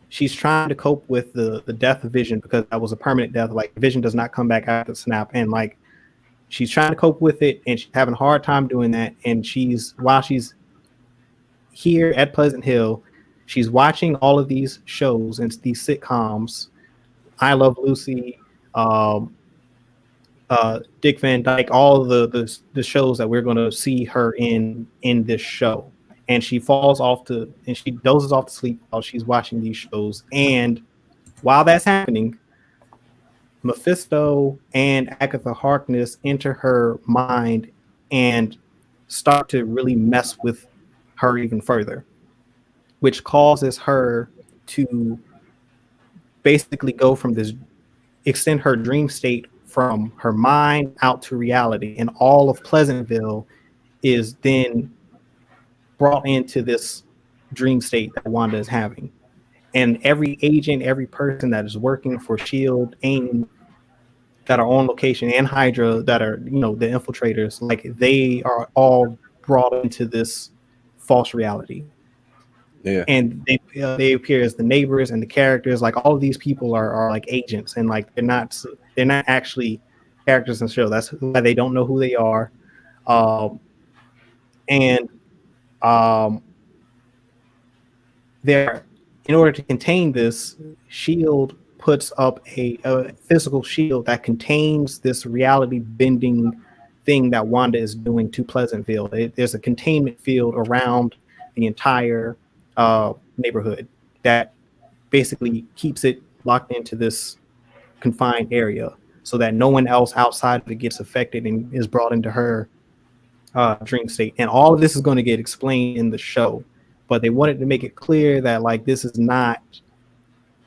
she's trying to cope with the death of Vision, because that was a permanent death. Like Vision does not come back after the snap. And like she's trying to cope with it, and she's having a hard time doing that. And while she's here at Pleasant Hill, she's watching all of these shows and these sitcoms, I Love Lucy, Dick Van Dyke, all of the shows that we're going to see her in this show. And she dozes off to sleep while she's watching these shows. And while that's happening, Mephisto and Agatha Harkness enter her mind and start to really mess with her even further, which causes her to basically extend her dream state from her mind out to reality. And all of Pleasantville is then brought into this dream state that Wanda is having. And every agent, every person that is working for SHIELD, AIM, that are on location, and Hydra that are, the infiltrators, like they are all brought into this false reality. Yeah. And they appear as the neighbors and the characters. Like all of these people are like agents, and like they're not actually characters in the show. That's why they don't know who they are. In order to contain this, SHIELD puts up a physical shield that contains this reality bending thing that Wanda is doing to Pleasantville. There's a containment field around the entire neighborhood that basically keeps it locked into this confined area, so that no one else outside of it gets affected and is brought into her dream state. And all of this is going to get explained in the show, but they wanted to make it clear that like this is not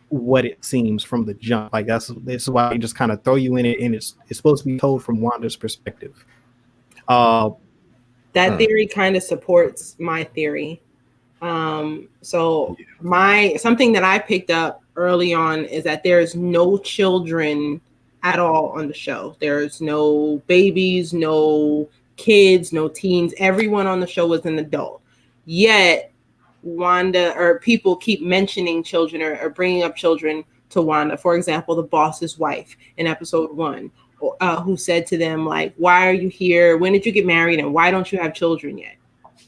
what it seems from the jump. Like this is why they just kind of throw you in it, and it's supposed to be told from Wanda's perspective. That theory kind of supports my theory. So something that I picked up early on is that there's no children at all on the show. There's no babies, no kids, no teens. Everyone on the show is an adult. Yet Wanda or people keep mentioning children or bringing up children to Wanda. For example, the boss's wife in episode 1, who said to them, like, why are you here? When did you get married? And why don't you have children yet?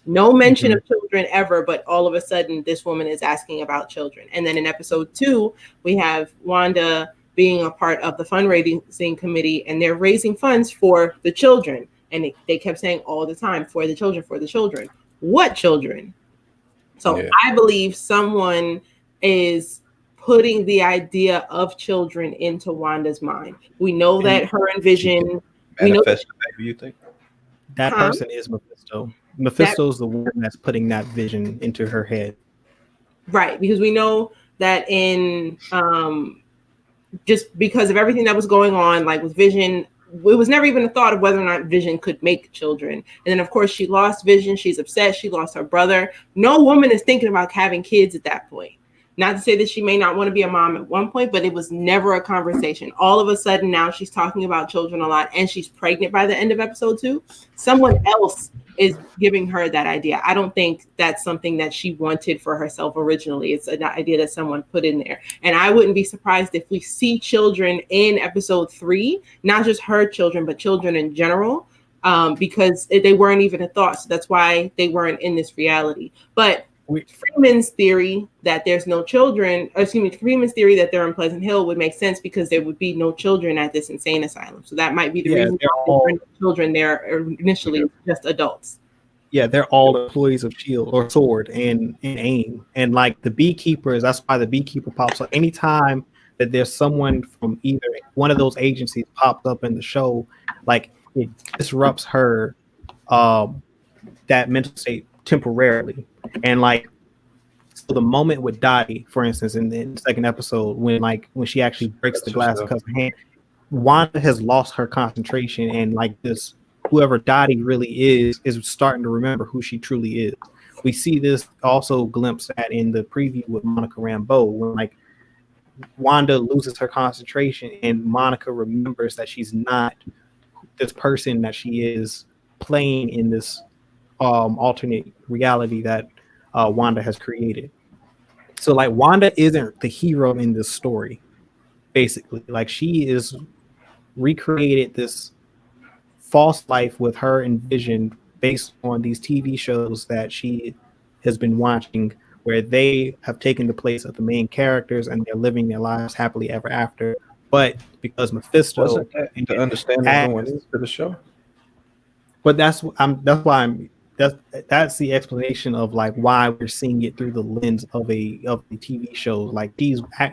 No mention of children ever, but all of a sudden this woman is asking about children. And then in episode 2, we have Wanda being a part of the fundraising committee, and they're raising funds for the children. And they kept saying all the time, for the children, for the children. What children? So I believe someone is putting the idea of children into Wanda's mind. We know that her and Vision. Manifest baby, you think? That person is Mephisto. Mephisto's the one that's putting that vision into her head. Right, because we know that in just because of everything that was going on, like with Vision, it was never even a thought of whether or not Vision could make children. And then, of course, she lost Vision. She's upset. She lost her brother. No woman is thinking about having kids at that point. Not to say that she may not want to be a mom at one point, but it was never a conversation. All of a sudden now she's talking about children a lot, and she's pregnant by the end of episode 2. Someone else is giving her that idea. I don't think that's something that she wanted for herself originally. It's an idea that someone put in there. And I wouldn't be surprised if we see children in episode 3, not just her children, but children in general, because they weren't even a thought. So that's why they weren't in this reality. But Freeman's theory that there's no children, Freeman's theory that they're in Pleasant Hill would make sense because there would be no children at this insane asylum. So that might be the reason why children there initially just adults. Yeah, they're all employees of SHIELD or SWORD and AIM. And like the beekeepers, that's why the beekeeper pops up. Anytime that there's someone from either one of those agencies popped up in the show, like it disrupts her that mental state temporarily. And like, so the moment with Dottie, for instance, in the second episode, when she actually breaks the glass and cuts her hand, Wanda has lost her concentration, and like this, whoever Dottie really is starting to remember who she truly is. We see this also glimpsed at in the preview with Monica Rambeau, when like Wanda loses her concentration and Monica remembers that she's not this person that she is playing in this alternate reality that Wanda has created. So like Wanda isn't the hero in this story, basically. Like she is recreated this false life with her and Vision based on these TV shows that she has been watching, where they have taken the place of the main characters and they're living their lives happily ever after. But because Mephisto wasn't that the understanding going into the show? But that's the explanation of like why we're seeing it through the lens of the TV shows. Like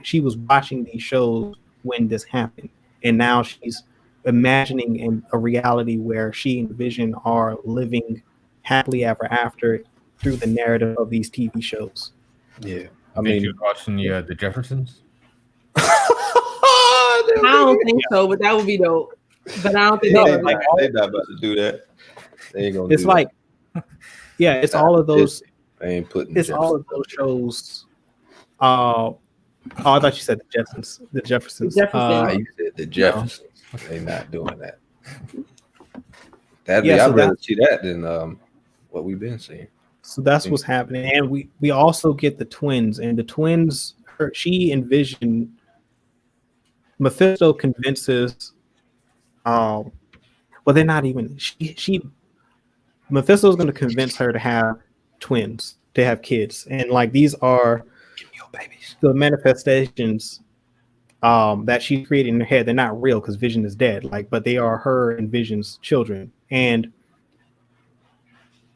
she was watching these shows when this happened, and now she's imagining in a reality where she and Vision are living happily ever after through the narrative of these TV shows. Yeah, I mean, you're watching the Jeffersons. I don't think so, but that would be dope. But I don't think they're not about to do that. They ain't gonna. It's like, yeah, it's all of those. They ain't putting. It's all of those shows. Oh, I thought you said the Jeffersons. The Jeffersons. You said the Jeffersons. No. They not doing that. I'd rather see that than what we've been seeing. So that's what's happening, and we also get the twins, and the twins. She and Vision. Mephisto convinces. Well, they're not even. Mephisto's going to convince her to have twins, to have kids, and like these are the manifestations that she created in her head. They're not real because Vision is dead, like, but they are her and Vision's children. And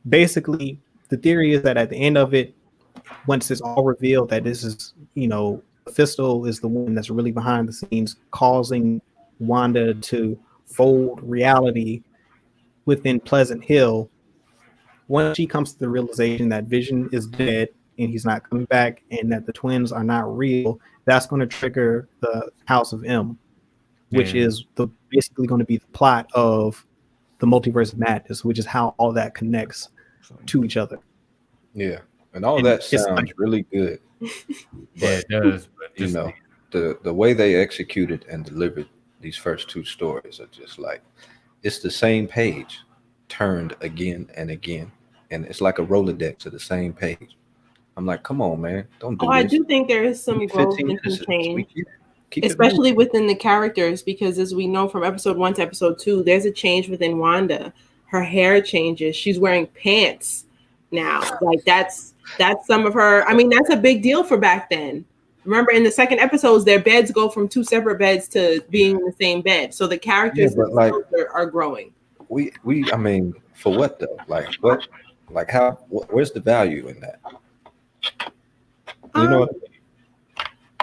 basically, the theory is that at the end of it, once it's all revealed that this is, Mephisto is the one that's really behind the scenes, causing Wanda to fold reality within Pleasant Hill. Once she comes to the realization that Vision is dead and he's not coming back, and that the twins are not real, that's going to trigger the House of M, which is basically going to be the plot of the multiverse of madness, which is how all that connects to each other. Yeah, and all And that it's sounds like- really good. Yeah, it does. But You just, know, the way they executed and delivered these first two stories are just like it's the same page turned again and again, and it's like a Rolodex of the same page. I'm like, come on, man, don't do Oh, I this. do think there is some growth 15 and some episodes, change, keep it especially moving. within the characters, because as we know from episode 1 to episode 2, there's a change within Wanda. Her hair changes. She's wearing pants now. Like that's some of her. I mean, that's a big deal for back then. Remember, in the second episodes, their beds go from 2 separate beds to being in the same bed. So the characters Yeah, but like are growing. we I mean, for what though? Like what? Like how? Where's the value in that? You know what I mean?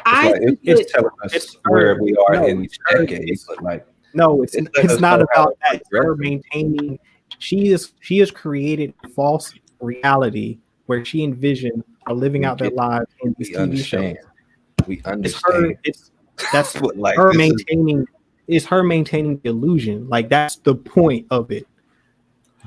I It's like it's telling us it's where her- we are no, in each it's her- decade, but like No, it's It let us not know how about that. it's It's her progressing. maintaining. She has created a false reality where she envisioned are living We out their get- lives in these we TV understand. shows. We It's her. understand. That's But, like, her this is- maintaining. It's her maintaining the illusion. Like that's the point of it.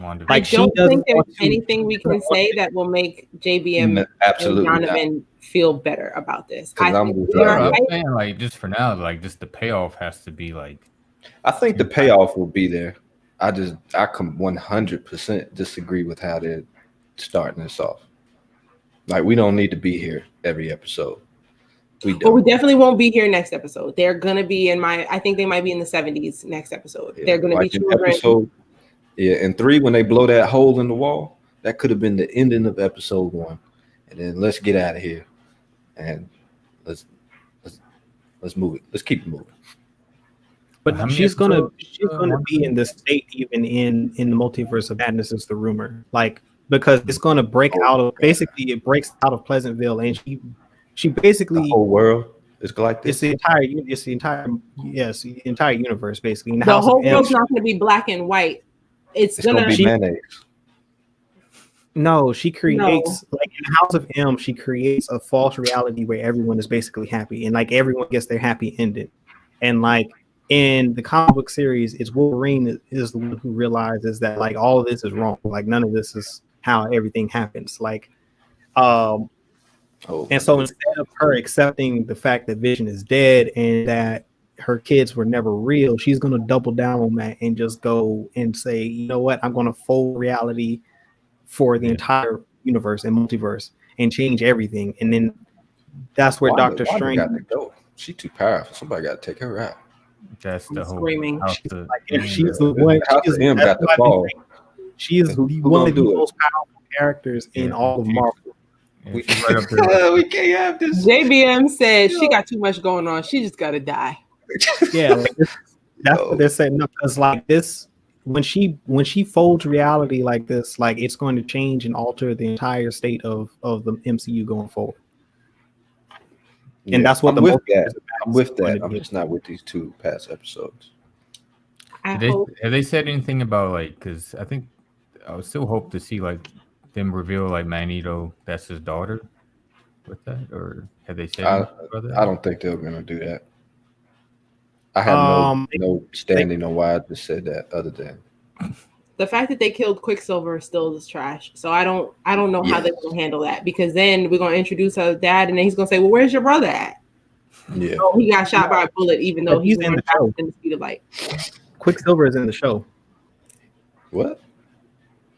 Wanda. I Like she don't doesn't think there's want to- anything we can say that will make JBM and Absolutely not. Donovan feel better about this. 'Cause I I'm think with they are her. I'm hyped. saying like just for now, like just the payoff has to be like I think the payoff will be there. I can 100% disagree with how they're starting this off. Like we don't need to be here every episode. We But we don't. definitely won't be here next episode. They're gonna be in I think they might be in the 70s next episode. Yeah, They're gonna like be in children. episode, in 3 when they blow that hole in the wall, that could have been the ending of episode 1, and then let's get out of here and let's move it. Let's keep it moving. But How many she's gonna episodes, be in this state even in the multiverse of madness is the rumor. Like because it's gonna break out of basically it breaks out of Pleasantville and she basically The whole world is like it's this. the entire universe basically. In the The House whole of M, world's not gonna be black and white. It's It's gonna be she- mayonnaise. no, she creates like in the House of M, she creates a false reality where everyone is basically happy and like everyone gets their happy ending. And like in the comic book series, it's Wolverine is the one who realizes that like all of this is wrong. Like none of this is how everything happens. Like and so instead of her accepting the fact that Vision is dead and that her kids were never real, she's going to double down on that and just go and say, you know what, I'm going to fold reality for the entire universe and multiverse and change everything. And then that's where Doctor Strange got to go. She's too powerful. Somebody got to take her out. that's the whole screaming. house she's to- like, if she's the one. House of M got the ball. She is Who one gonna of the do it? most powerful characters in Yeah. all of Marvel. yeah, she's right up there. We can't have this. JBM said she got too much going on. She just gotta die. Yeah, like that's what they're saying. No, because like this, when she folds reality like this, like it's going to change and alter the entire state of the MCU going forward. And that's what I'm the with that. I'm with going that. to I'm be. just not with these 2 past episodes. I They, hope have they said anything about like? Because I think I would still hope to see like them reveal like Magneto that's his daughter with that, or have they said anything about that? I don't think they're gonna do that. I have no standing on why I just said that other than the fact that they killed Quicksilver still is trash. So I don't know how Yeah. they're gonna handle that because then we're gonna introduce her dad and then he's gonna say, well, where's your brother at? yeah. Oh, he got shot by a bullet, even though But he's in the show. in the speed of light. Quicksilver is in the show. What?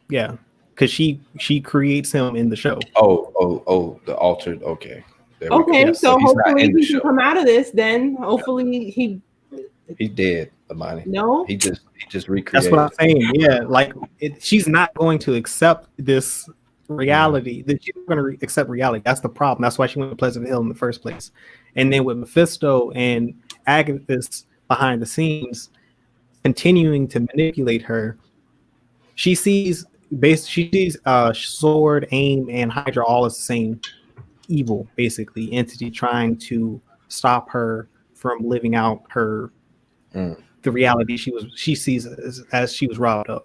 Yeah, because she creates him in the show. Oh, the altered. Okay. There we go. Okay, Yes, so he's not hopefully in the he can show. come out of this. Then hopefully he He's dead, Amani. no. He just recreated. That's what I'm saying. Yeah, like she's not going to accept this reality. That she's going to accept reality. That's the problem. That's why she went to Pleasant Hill in the first place. And then with Mephisto and Agatha behind the scenes, continuing to manipulate her, she sees Sword, AIM, and Hydra all as the same evil, basically entity trying to stop her from living out her the reality she sees as she was robbed of.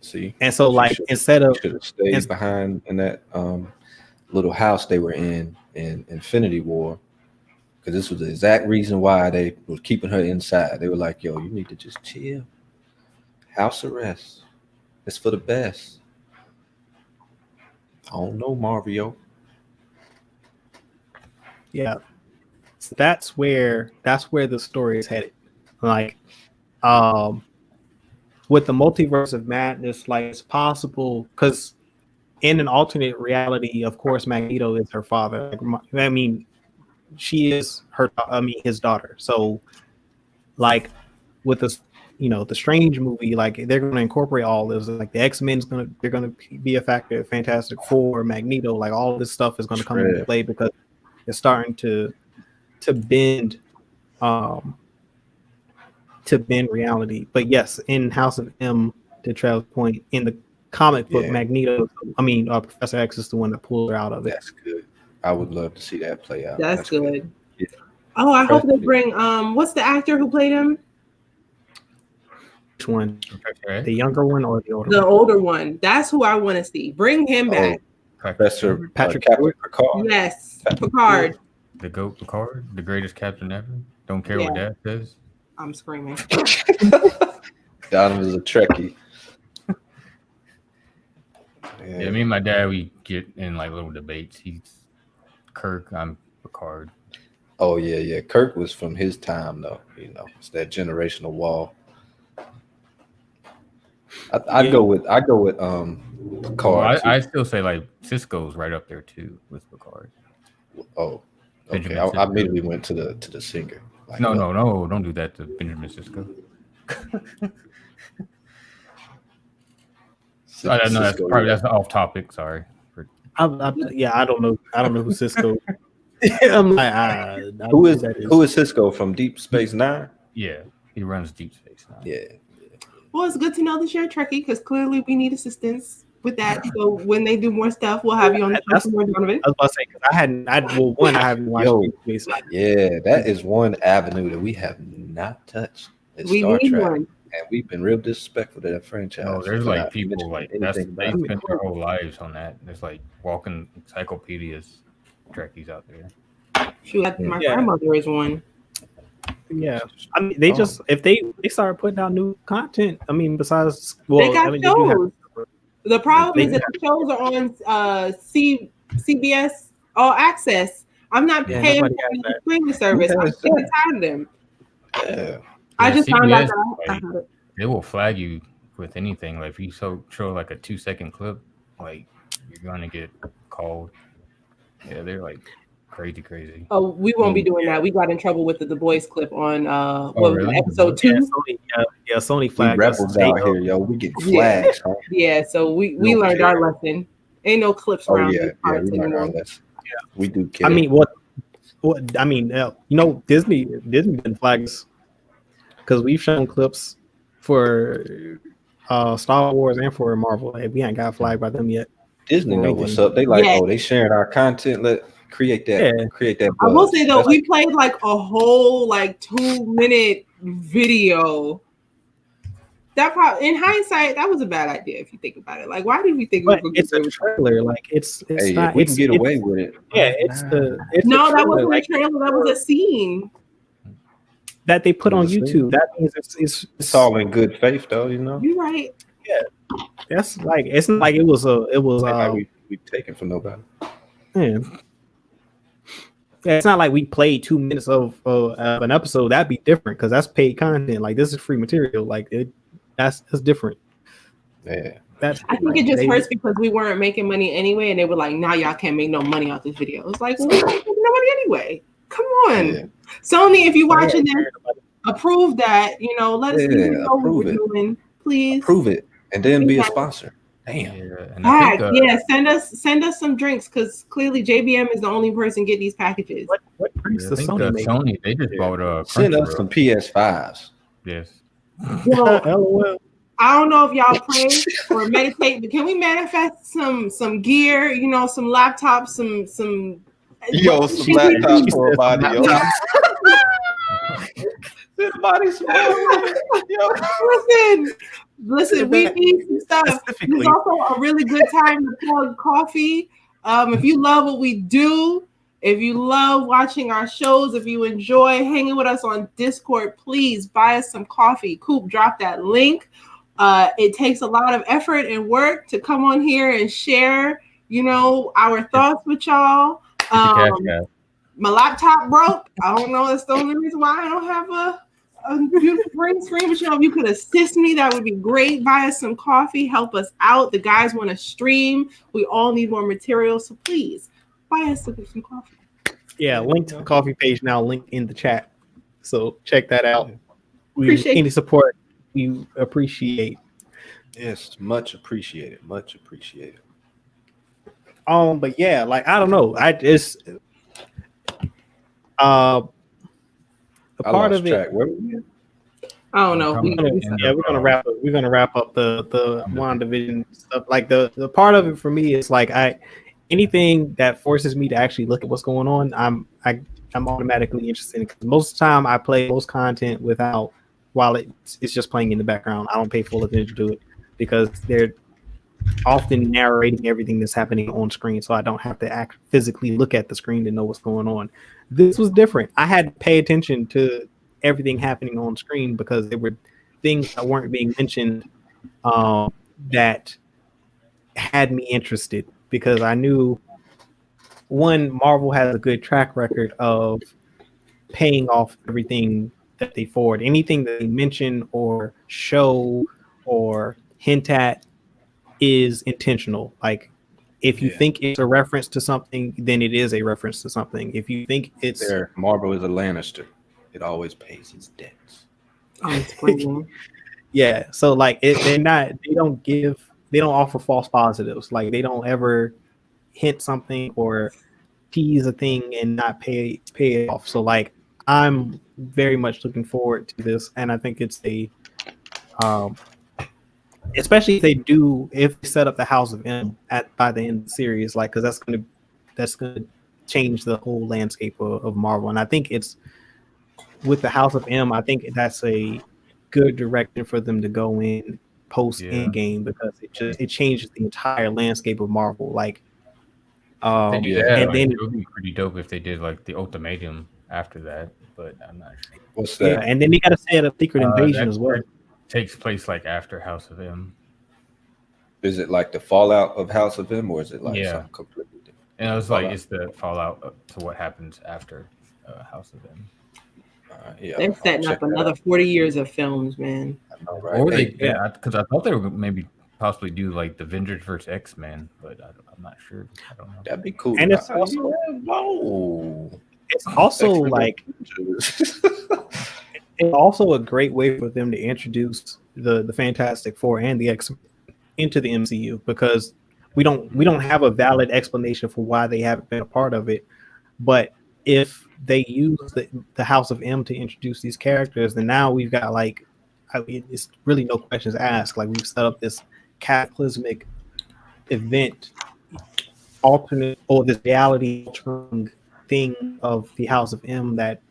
See, And so like instead of should have stayed behind in that little house they were in Infinity War, because this was the exact reason why they were keeping her inside. They were like, "Yo, you need to just chill, house arrest. It's for the best." I don't know, Mario. Yeah, so that's where the story is headed. Like, with the multiverse of madness, like it's possible because in an alternate reality, of course, Magneto is her father. I mean, she is his daughter. So, like, with this, the Strange movie, like they're going to incorporate all this. Like the X-Men's they're going to be a factor. Fantastic Four, Magneto, like all this stuff is going to come into play because it's starting to bend, reality. But yes, in House of M, to Trev's point, in the comic book, Magneto, Professor X is the one that pulled her out of it. That's good. I would love to see that play out. That's good. Yeah. Oh, I hope they bring what's the actor who played him? Which one? The younger one or the older one? The older one. That's who I want to see. Bring him back. Professor Patrick Picard. Yes, Picard. The GOAT Picard, the greatest captain ever. Don't care what Dad says. I'm screaming. Donovan's a Trekkie. Yeah, me and my dad, we get in like little debates. He's Kirk, I'm Picard. Oh yeah. Kirk was from his time though. It's that generational wall. I go with Picard. Well, I still say like Cisco's right up there too with Picard. Oh, okay. I immediately went to the singer. Like, no, don't do that to Benjamin Cisco. That's off topic. Sorry. I don't know. I don't know who Cisco. I'm like, who is Cisco from Deep Space Nine? Yeah, he runs Deep Space Nine. Yeah. Well, it's good to know that you're a Trekkie because clearly we need assistance with that. So when they do more stuff, we'll have you on the show for more Donovan. I was about to say because I haven't watched Deep Space Nine. Yeah, that is one avenue that we have not touched. We Star need Trek. one. And we've been real disrespectful to that franchise. No, there's like people like they spent their whole lives on that. There's like walking encyclopedias, Trekkies out there. Shoot, my grandmother is one. Yeah, I mean, they just if they start putting out new content. I mean, besides they got shows. The problem is that the shows are on CBS All Access. I'm not paying for the streaming service. I'm sick and tired of them. Yeah. I just CBS, found out that I had it. They will flag you with anything. Like if you show like a 2-second clip, like you're gonna get called. Yeah, they're like crazy. Oh, we won't be doing that. We got in trouble with the Boys clip on really? episode 2. Sony flagged we rebels out here, yo. We get flags. Huh? Yeah, so we learned our lesson. Ain't no clips around these parts anymore. We do care. I mean, Disney didn't flag us because we've shown clips for Star Wars and for Marvel. Hey, we ain't got flagged by them yet. Disney know what's up. They like, they sharing our content. Let create that. Create that. I will say though, we played like a whole 2-minute video. That probably, in hindsight, that was a bad idea if you think about it. Like, why did we think it's a trailer? Like, it's not. We can get away with it. Yeah, that wasn't a trailer. That was a scene that they put on YouTube. That means it's all in good faith, though. You're right. Yeah, that's like it's not like it was we taken from nobody. Yeah. Yeah, it's not like we played 2 minutes of an episode. That'd be different because that's paid content. Like this is free material. Like that's different. Yeah. I think it just hurts because we weren't making money anyway, and they were like, "Now y'all can't make no money off this video." It's like, well, we don't make no money anyway. Come on, Sony, if you're watching this, approve that. Let us know what we're doing, please. Approve it, and then be a sponsor. Damn. Send us some drinks because clearly JBM is the only person get these packages. What drinks does Sony make? Sony, they just bought send us some PS5s. Yes. LOL. I don't know if y'all pray or meditate, but can we manifest some gear? Some laptops, some laptops for a body. Listen, we need some stuff. It's also a really good time to plug coffee. If you love what we do, If you love watching our shows, if you enjoy hanging with us on Discord, please buy us some coffee. Coop, drop that link. It takes a lot of effort and work to come on here and share, our thoughts with y'all. My laptop broke. I don't know. That's the only reason why I don't have a beautiful green screen. But if you could assist me, that would be great. Buy us some coffee. Help us out. The guys want to stream. We all need more material. So please buy us some coffee. Yeah, link to the coffee page now. Link in the chat. So check that out. Appreciate any support we appreciate. Yes, much appreciated. Much appreciated. But yeah, like I don't know. I just a part of it. Where were we at? I don't know. We're gonna wrap up. We're gonna wrap up the WandaVision stuff. Like the part of it for me is like anything that forces me to actually look at what's going on, I'm automatically interested in, because most of the time I play most content while it's just playing in the background. I don't pay full attention to it because they're often narrating everything that's happening on screen, so I don't have to physically look at the screen to know what's going on. This was different. I had to pay attention to everything happening on screen because there were things that weren't being mentioned that had me interested, because I knew, one, Marvel has a good track record of paying off everything that they forward. Anything that they mention or show or hint at is intentional. Like, if you think it's a reference to something, then it is a reference to something. If you think it's Marvel is a Lannister, it always pays its debts. Yeah, so like they don't offer false positives. Like, they don't ever hint something or tease a thing and not pay it off. So like, I'm very much looking forward to this, and I think it's especially if they set up the House of M by the end of the series, like, because that's gonna change the whole landscape of Marvel. And I think it's with the House of M, I think that's a good direction for them to go in post Endgame, because it changes the entire landscape of Marvel. Like, and then it would be pretty dope if they did like the ultimatum after that, but I'm not sure. What's that? Yeah, and then they got to set up Secret Invasion as well. Takes place like after House of M. Is it like the fallout of House of M, or is it like something completely different? And it was like it's the fallout to what happens after House of M. They're setting up another 40 years of films, man. I know, right? Or because I thought they were maybe possibly do like the Avengers versus X-Men, but I'm not sure. I don't know. That'd be cool. And it's also like it's also a great way for them to introduce the Fantastic Four and the X into the MCU, because we don't have a valid explanation for why they haven't been a part of it. But if they use the House of M to introduce these characters, then now we've got it's really no questions asked. Like, we've set up this cataclysmic event, alternate, or this reality altering thing of the House of M that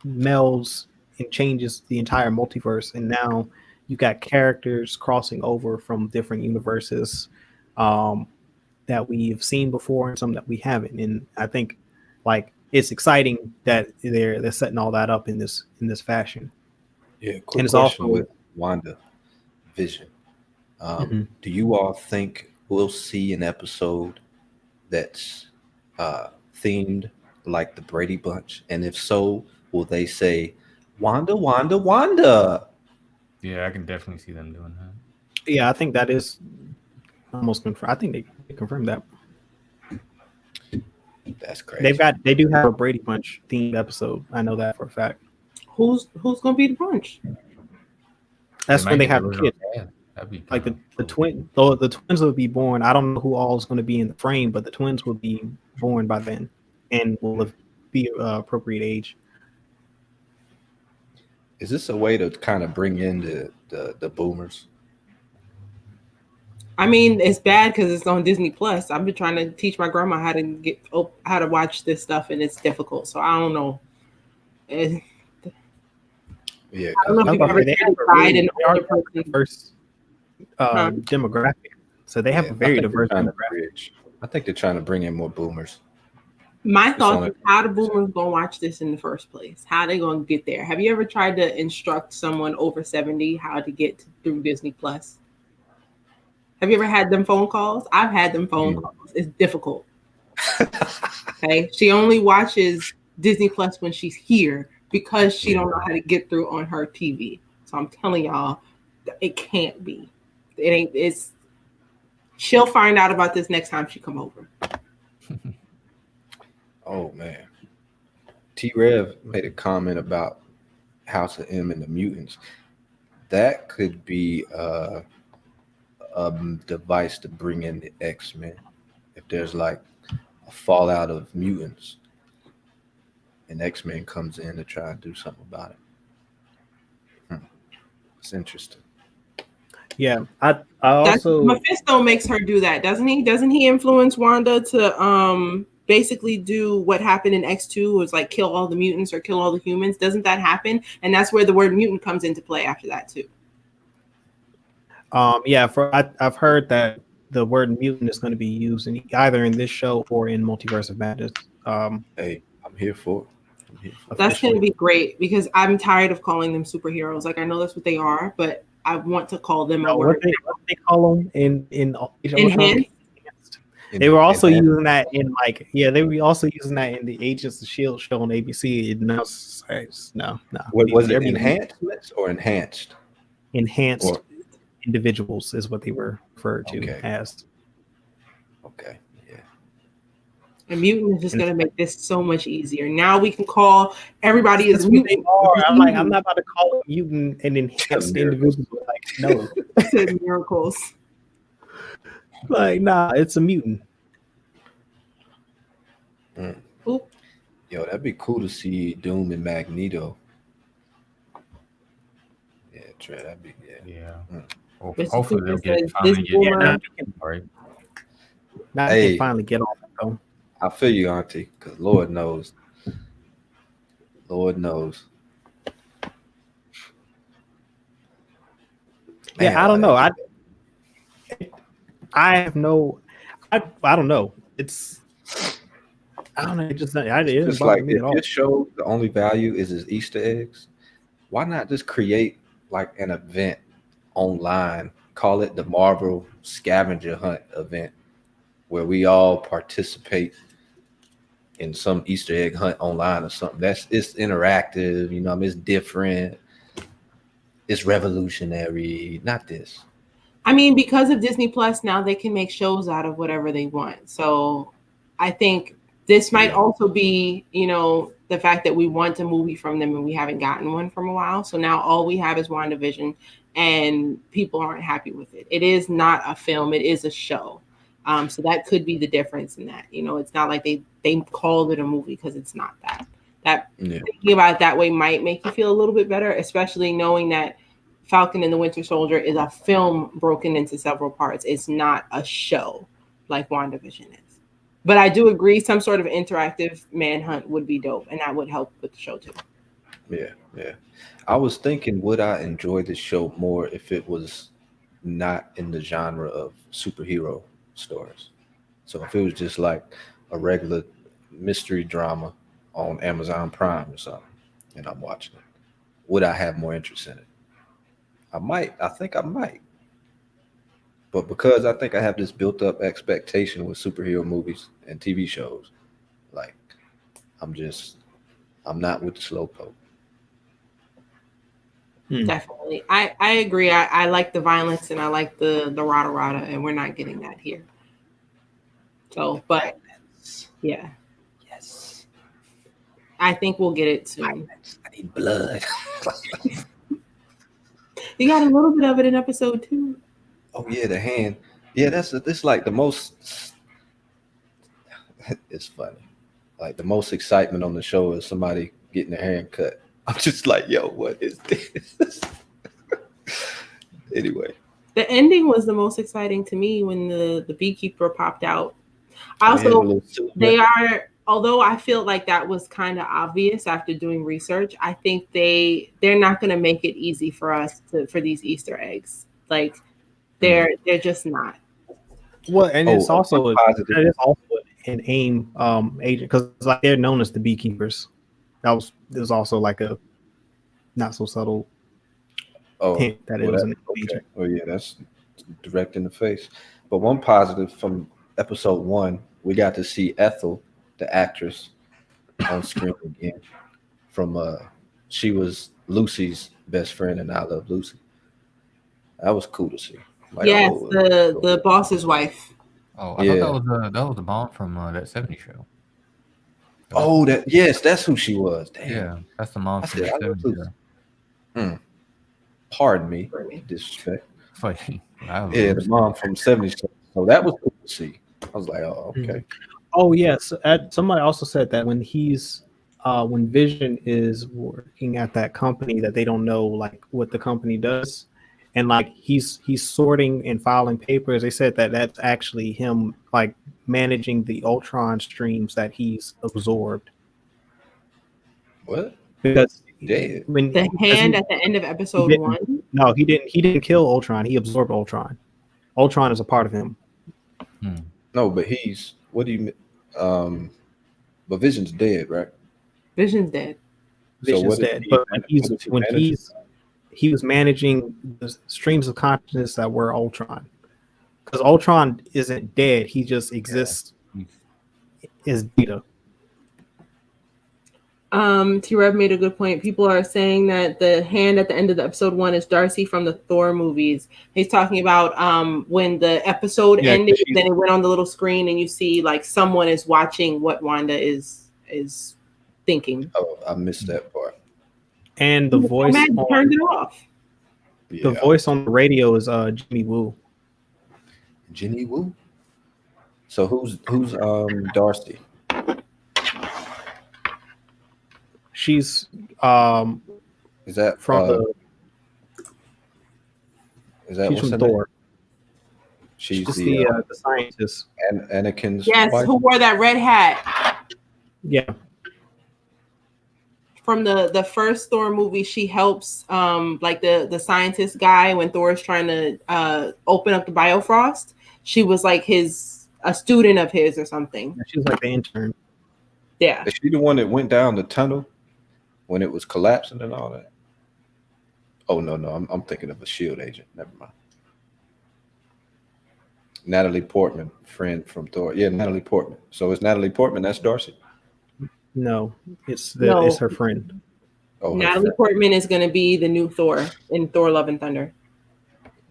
melds and changes the entire multiverse. And now you've got characters crossing over from different universes that we've seen before and some that we haven't. And I think like it's exciting that they're setting all that up in this fashion. Yeah, quick question also with WandaVision. Do you all think we'll see an episode that's themed like the Brady Bunch? And if so, will they say Wanda, Wanda, Wanda? Yeah, I can definitely see them doing that. Yeah, I think that is almost confirmed. I think they confirmed that. That's crazy. They do have a Brady Bunch themed episode. I know that for a fact. Who's gonna be the bunch? That's when they have kids. That'd be like the twin. Though the twins will be born. I don't know who all is going to be in the frame, but the twins will be born by then and will be appropriate age. Is this a way to kind of bring in the boomers? I mean, it's bad because it's on Disney Plus. I've been trying to teach my grandma how to watch this stuff, and it's difficult. So I don't know. Yeah, I don't know if you've ever tried an older person. First demographic, so they have a very diverse demographic. I think they're trying to bring in more boomers. My thoughts is how the boomers gonna watch this in the first place? How they gonna get there? Have you ever tried to instruct someone over 70 how to get through Disney Plus? Have you ever had them phone calls? I've had them phone calls. It's difficult. Okay, she only watches Disney Plus when she's here because she don't know how to get through on her TV. So I'm telling y'all, it can't be. It ain't. It's. She'll find out about this next time she come over. Oh man, T-Rev made a comment about House of M and the mutants. That could be a device to bring in the X-Men. If there's like a fallout of mutants, and X-Men comes in to try and do something about it. It's interesting. Yeah, I also Mephisto makes her do that, doesn't he? Doesn't he influence Wanda to basically do what happened in X2, was like kill all the mutants or kill all the humans? Doesn't that happen? And that's where the word mutant comes into play after that too. Yeah, I've heard that the word mutant is going to be used in either in this show or in Multiverse of Madness. Hey, I'm here for it. That's going to be great because I'm tired of calling them superheroes. Like, I know that's what they are, but I want to call them a word. What they call them in Enhanced? They were also using that in they were also using that in the Agents of S.H.I.E.L.D. show on ABC. No. What was it? Enhancements or enhanced? Enhanced individuals is what they were referred to as. Okay. Yeah. A mutant is just going to make this so much easier. Now we can call everybody as mutant. I'm not about to call a mutant an enhanced individual. Like, no. Said miracles. Like, nah, it's a mutant. Oop. Yo, that'd be cool to see Doom and Magneto. Yeah, Trey, that'd be Well, hopefully they'll finally get right. Now they can finally get on it though. I feel you, Auntie, because Lord knows. Man, yeah, I don't know. I have no. I don't know. It's. I don't know. It just like if this show, the only value is his Easter eggs. Why not just create like an event online? Call it the Marvel Scavenger Hunt event, where we all participate in some Easter egg hunt online or something. It's interactive. You know, it's different. It's revolutionary. Not this. I mean, because of Disney Plus, now they can make shows out of whatever they want. So I think this might also be, the fact that we want a movie from them and we haven't gotten one from a while. So now all we have is WandaVision and people aren't happy with it. It is not a film. It is a show. So that could be the difference in that. It's not like they called it a movie because it's not that. Thinking about it that way might make you feel a little bit better, especially knowing that Falcon and the Winter Soldier is a film broken into several parts. It's not a show like WandaVision is. But I do agree some sort of interactive manhunt would be dope, and that would help with the show too. Yeah. I was thinking, would I enjoy this show more if it was not in the genre of superhero stories? So if it was just like a regular mystery drama on Amazon Prime or something, and I'm watching it, would I have more interest in it? I think I might. But because I think I have this built up expectation with superhero movies and TV shows, like I'm not with the slowpoke. Definitely. I agree. I like the violence and I like the rada, and we're not getting that here. So, but yeah. Yes. I think we'll get it soon. I need blood. You got a little bit of it in episode 2. Oh yeah, the hand. Yeah, this like the most. It's funny. Like the most excitement on the show is somebody getting their hand cut. I'm just like, yo, what is this? Anyway, the ending was the most exciting to me when the beekeeper popped out. Also, although I feel like that was kind of obvious after doing research, I think they're not going to make it easy for us for these Easter eggs. Like they're just not. Well, and it's also an and AIM agent, because like they're known as the beekeepers. There's also like a not so subtle hint that it was an agent. Oh yeah, that's direct in the face. But one positive from episode 1, we got to see Ethel, the actress, on screen again. From she was Lucy's best friend in I Love Lucy. That was cool to see. Like, yes, the boss's wife. Oh, I thought that was the mom from that '70s show. Oh, that's who she was. Damn. Yeah, that's the mom from the '70s show. Pardon me, disrespect. It's like, the mom from '70s. So that was cool to see. I was like, oh, okay. Mm-hmm. Oh yes, somebody also said that when when Vision is working at that company, that they don't know like what the company does, and like he's sorting and filing papers. They said that that's actually him like managing the Ultron streams that he's absorbed. What? Because when the hand at the end of episode 1. No, he didn't. He didn't kill Ultron. He absorbed Ultron. Ultron is a part of him. No, but he's. What do you mean? But Vision's dead, right? Vision's dead. Vision's dead. But when he was managing the streams of consciousness that were Ultron, because Ultron isn't dead. He just exists as data. T-Rev made a good point. People are saying that the hand at the end of the episode 1 is Darcy from the Thor movies. He's talking about when the episode ended, then it went on the little screen and you see like someone is watching what Wanda is thinking. Oh, I missed that part. And the voice turned it off. The voice on the radio is Jenny Wu. Jenny Wu. So who's Darcy? She's is that from she's from Thor. She's the scientist. And Anakin's wife? Who wore that red hat? Yeah. From the first Thor movie, she helps like the scientist guy when Thor is trying to open up the Biofrost. She was like a student of his or something. She was like the intern. Yeah. Is she the one that went down the tunnel when it was collapsing and all that? Oh no, I'm thinking of a SHIELD agent. Never mind. Natalie Portman, friend from Thor. Yeah, Natalie Portman. So it's Natalie Portman. That's Darcy. No, it's her friend. Oh, Natalie Portman is going to be the new Thor in Thor: Love and Thunder.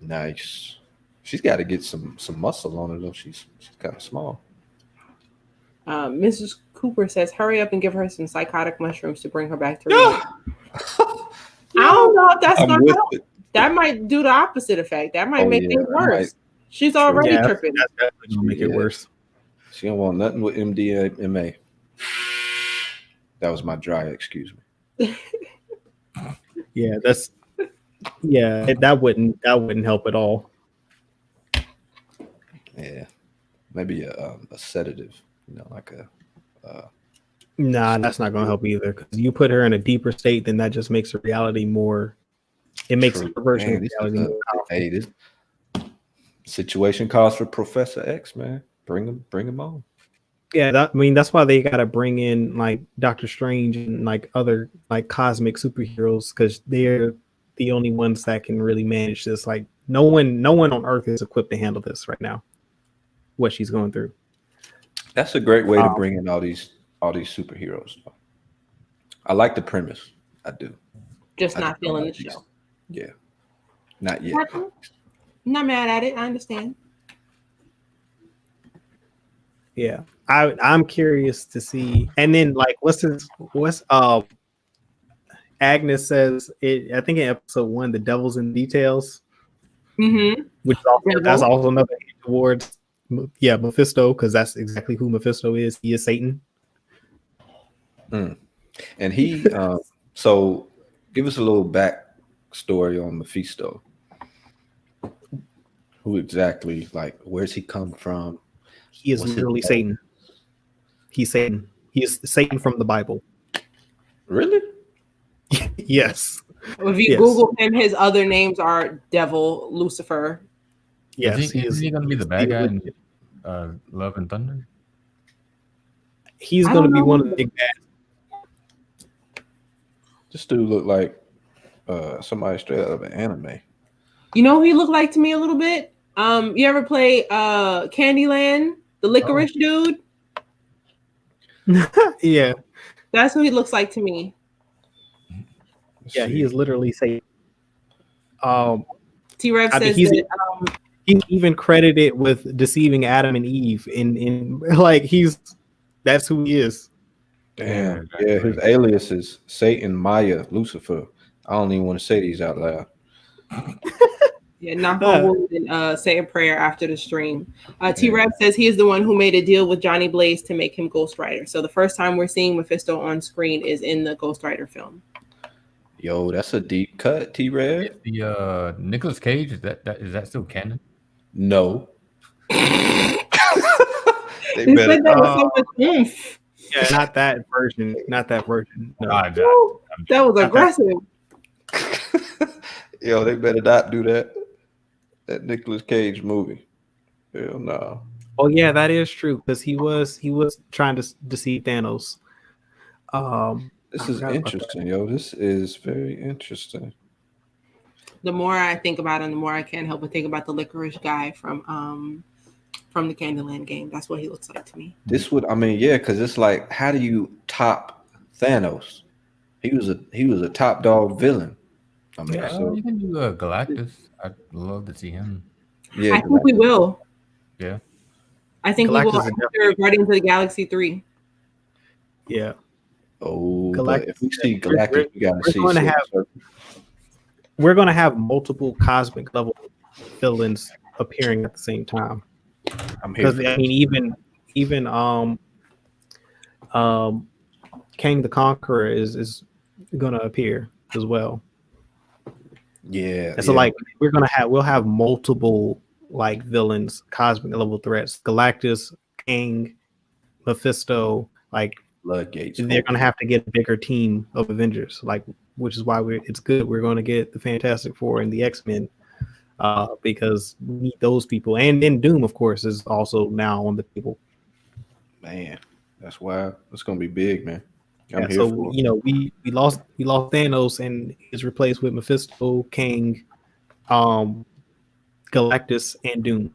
Nice. She's got to get some muscle on her though. She's kind of small. Mrs. Cooper says, "Hurry up and give her some psychotic mushrooms to bring her back to reality." I don't know if that's going to help. That might do the opposite effect. That might make things worse. She's already tripping. That's definitely going to make it worse. She don't want nothing with MDMA. That was my dry. Excuse me. That wouldn't help at all. Yeah, maybe a sedative. Like a. Nah, that's not gonna help either. Because you put her in a deeper state, then that just makes her reality more. It makes her version of reality more powerful. Hey, this situation calls for Professor X, man. Bring him on. Yeah, that's why they gotta bring in like Doctor Strange and like other like cosmic superheroes, because they're the only ones that can really manage this. Like no one on Earth is equipped to handle this right now. What she's going through. That's a great way to bring in all these superheroes. I like the premise. I do. Just not feeling the show. Yeah. Not yet. Not mad at it. I understand. Yeah. I'm curious to see. And then like what's Agnes says it, I think in episode 1, the devil's in details. Mm-hmm. Which that's also another hint towards Mephisto, because that's exactly who Mephisto is. He is Satan. And he so give us a little backstory on Mephisto. Who exactly, like, where's he come from? He is literally Satan. He's Satan. He is Satan from the Bible. Really? Yes. If you Google him, his other names are Devil, Lucifer. Yes. Is he going to be the bad guy in Love and Thunder? he's I going to don't be know. one of the big bad. This dude look like somebody straight out of an anime. You know who he looked like to me a little bit? You ever play Candyland, the licorice dude? Yeah, That's who he looks like to me. yeah, he is literally saying. T-Rev I mean, says that he's even credited with deceiving Adam and Eve in like that's who he is. Damn. Yeah, Yeah, his alias is Satan, Maya, Lucifer. I don't even want to say these out loud. knock on wood and say a prayer after the stream. T-Rev says he is the one who made a deal with Johnny Blaze to make him Ghost Rider. So the first time we're seeing Mephisto on screen is in the Ghost Rider film. Yo, that's a deep cut, T-Red. The Nicolas Cage, is that still canon? No. They better said that was so much oomph. Yeah, not that version. Not that version. No. That was aggressive. Yo, they better not do that. That Nicolas Cage movie. Hell no. Oh yeah, that is true because he was trying to deceive Thanos. This is interesting, yo. This is very interesting. The more I think about him, the more I can't help but think about the licorice guy from the Candyland game. That's what he looks like to me. This would, because it's like, how do you top Thanos? He was a top dog villain. You can do Galactus. I'd love to see him. Yeah, I think we will. Yeah, I think we will after Guardians of the Galaxy 3. Yeah. Oh, Galactus, but if we see Galactus, we gotta see. We're gonna have multiple cosmic level villains appearing at the same time. I'm here. Because I mean, even Kang the Conqueror is gonna appear as well. Yeah. And so like we'll have multiple like villains, cosmic level threats. Galactus, Kang, Mephisto, like floodgates. they're gonna have to get a bigger team of Avengers, like which is why it's good. We're gonna get the Fantastic Four and the X-Men. Because we need those people, and then Doom, of course, is also now on the table. Man, that's wild. It's gonna be big, man. I'm here for it. You know, we lost Thanos, and he's replaced with Mephisto, Kang, Galactus, and Doom.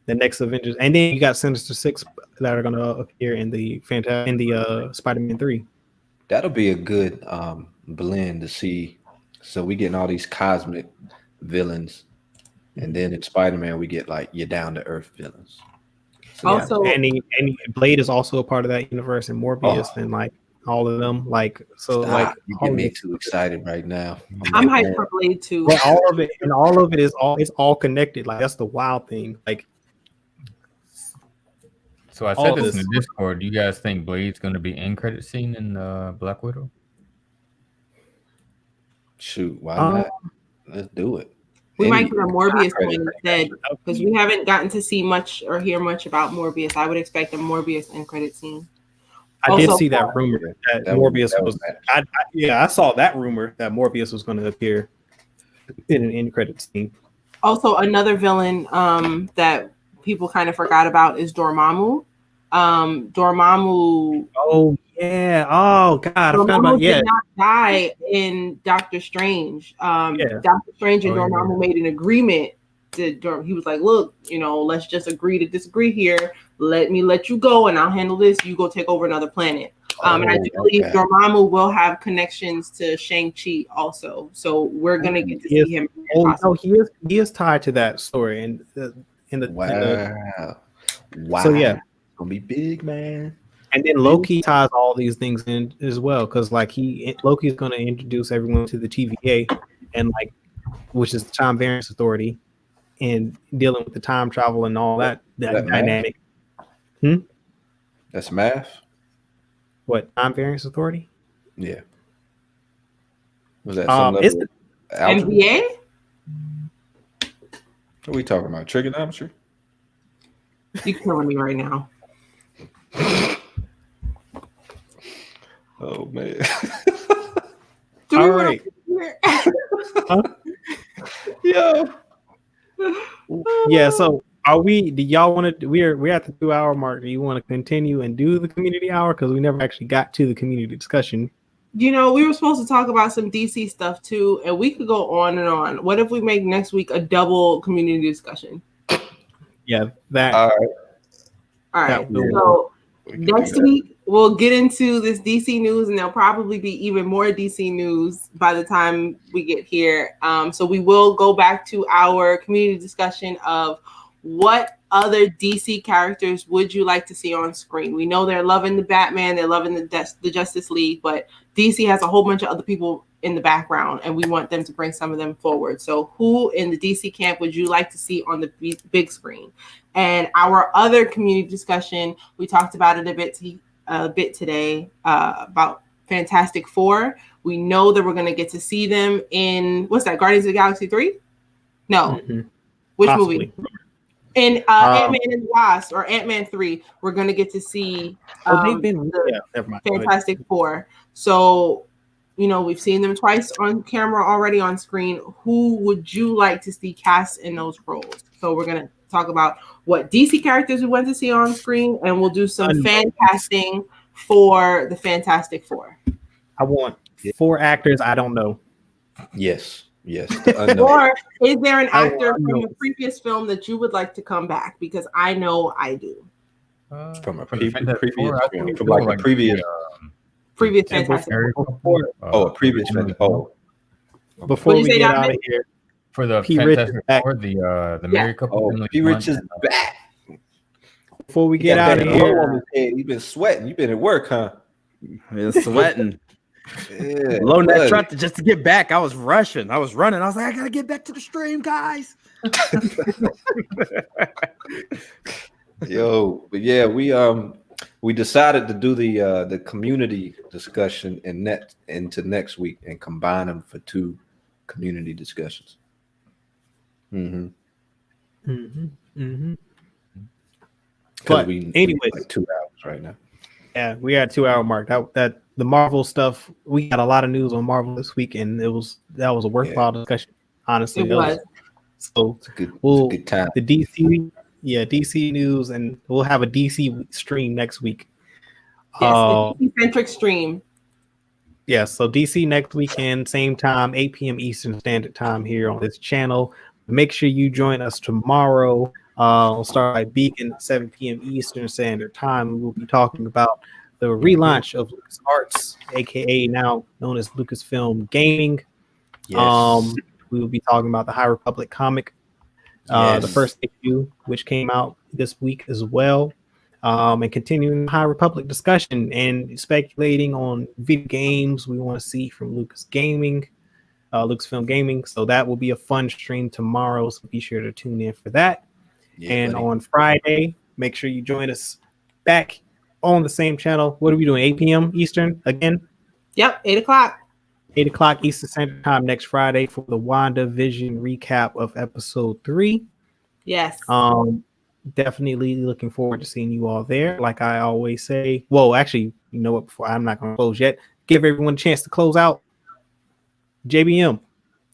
The next Avengers, and then you got Sinister Six that are gonna appear in the Spider-Man 3. That'll be a good blend to see. So we getting all these cosmic villains, and then in Spider-Man we get like your down to earth villains. So, also, and Blade is also a part of that universe, and Morbius, and like all of them. Like so, like you get me too excited right now. I'm hyped for Blade too. Well, all of it is all connected. Like that's the wild thing. Like, so I said this in the Discord. Do you guys think Blade's going to be end credit scene in Black Widow? Shoot, why not? Let's do it. We might get a Morbius one instead because we haven't gotten to see much or hear much about Morbius. I would expect a Morbius end credit scene. I did see that rumor that Morbius was. I saw that rumor that Morbius was going to appear in an end credit scene. Also, another villain that people kind of forgot about is Dormammu. Dormammu. Oh yeah. Oh god. I forgot about did not die in Doctor Strange. Doctor Strange and Dormammu made an agreement. He was like, "Look, let's just agree to disagree here. Let me let you go, and I'll handle this. You go take over another planet." And I do believe Dormammu will have connections to Shang-Chi also. So we're gonna get to see him. No, he is tied to that story Wow. So yeah. Gonna be big, man. And then Loki ties all these things in as well, because like Loki's going to introduce everyone to the TVA, and like, which is the Time Variance Authority, and dealing with the time travel and all that dynamic. That's math. What, Time Variance Authority? Yeah. Was that some level of algebra? NBA? What are we talking about? Trigonometry? You're killing me right now. Oh man. All right. Yeah. Yeah, so Are we? Do y'all want to? We're at the 2 hour mark. Do you want to continue and do the community hour? Because we never actually got to the community discussion. You know, we were supposed to talk about some DC stuff too, and we could go on and on. What if we make next week a double community discussion? Yeah, that. All right. All right. That So next week we'll get into this DC news, and there'll probably be even more DC news by the time we get here. So we will go back to our community discussion of what other DC characters would you like to see on screen? We know they're loving the Batman, they're loving the Justice League, but DC has a whole bunch of other people in the background, and we want them to bring some of them forward. So who in the DC camp would you like to see on the big screen? And our other community discussion, we talked about it a bit today about Fantastic Four. We know that we're going to get to see them in, what's that, Guardians of the Galaxy 3? No. Mm-hmm. Which Possibly. movie? In Ant-Man and the Wasp, or Ant-Man 3, we're going to get to see never mind. Fantastic Four. So, you know, we've seen them twice on camera already on screen. Who would you like to see cast in those roles? So we're going to talk about what DC characters we want to see on screen, and we'll do some fan casting for the Fantastic Four. I want 4 actors I don't know. Yes. Or is there an actor from a previous film that you would like to come back? Because I know I do. From a the previous Four, I think from like a previous Fantastic Four. A previous Fantastic Four. Before we get out of here, for the P. Fantastic Rich Four, the married couple. Oh, P. Rich is back. Before we get out of here, You've been sweating. You've been at work, huh? Been sweating. Yeah, Loading that truck just to get back. I was rushing. I was running. I was like, I gotta get back to the stream, guys. Yo, but yeah, we decided to do the community discussion into next week and combine them for 2 community discussions. But we anyways, like 2 hours right now. Yeah, we had 2 hour mark. That the Marvel stuff. We got a lot of news on Marvel this week, and that was a worthwhile discussion. Honestly, It was. So it's a good time. The DC news, and we'll have a DC stream next week. Yes, the DC-centric stream. Yeah, so DC next weekend, same time, 8 p.m. Eastern Standard Time here on this channel. Make sure you join us tomorrow. We'll start by Beacon at 7 p.m. Eastern Standard Time. We'll be talking about the relaunch of LucasArts, aka now known as Lucasfilm Gaming. Yes. We will be talking about the High Republic comic, the first issue, which came out this week as well. And continuing the High Republic discussion and speculating on video games we want to see from Lucasfilm Gaming. So that will be a fun stream tomorrow. So be sure to tune in for that. Yeah, and on Friday, make sure you join us back on the same channel. What are we doing? 8 p.m. Eastern again? Yep, 8 o'clock. 8 o'clock Eastern Standard Time next Friday for the WandaVision recap of episode 3. Yes. Definitely looking forward to seeing you all there. Like I always say, well, actually, you know what? Before I'm not going to close yet. Give everyone a chance to close out. JBM,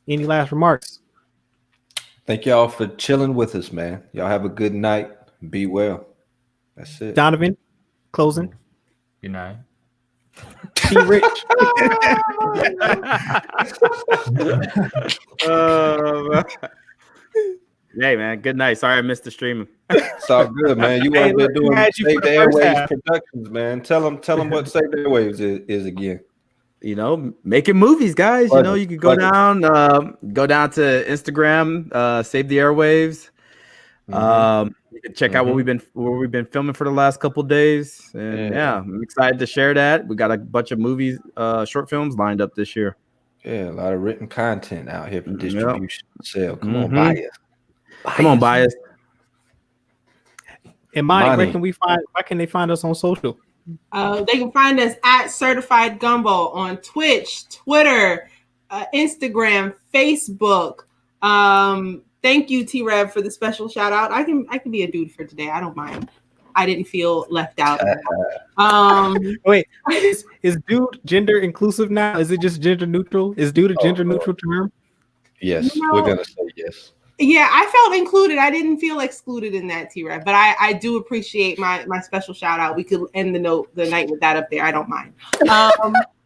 any last remarks? Thank y'all for chilling with us, man. Y'all have a good night. Be well. That's it. Donovan, closing. Good night. P. Rich. Hey, man. Good night. Sorry I missed the streaming. It's all good, man. You want to be doing Save the Airwaves Productions, man. Tell them what Save the Airwaves is again. You know, making movies, guys. You know, you could go down to Instagram, Save the Airwaves. You can check out what we've been filming for the last couple days. And yeah, I'm excited to share that. We got a bunch of movies, short films lined up this year. Yeah, a lot of written content out here for distribution sale. Come on, buy it. Come on, buy us. And Mike, where can they find us on social? They can find us at Certified Gumbo on Twitch, Twitter, Instagram, Facebook. Thank you, T-Rev, for the special shout out. I can be a dude for today. I don't mind. I didn't feel left out. Wait, is dude gender inclusive now? Is it just gender neutral? Is dude a gender neutral term? Yes, we're gonna say yes. Yeah, I felt included. I didn't feel excluded in that, T-Rev, but I do appreciate my special shout out. We could end the night with that up there. I don't mind.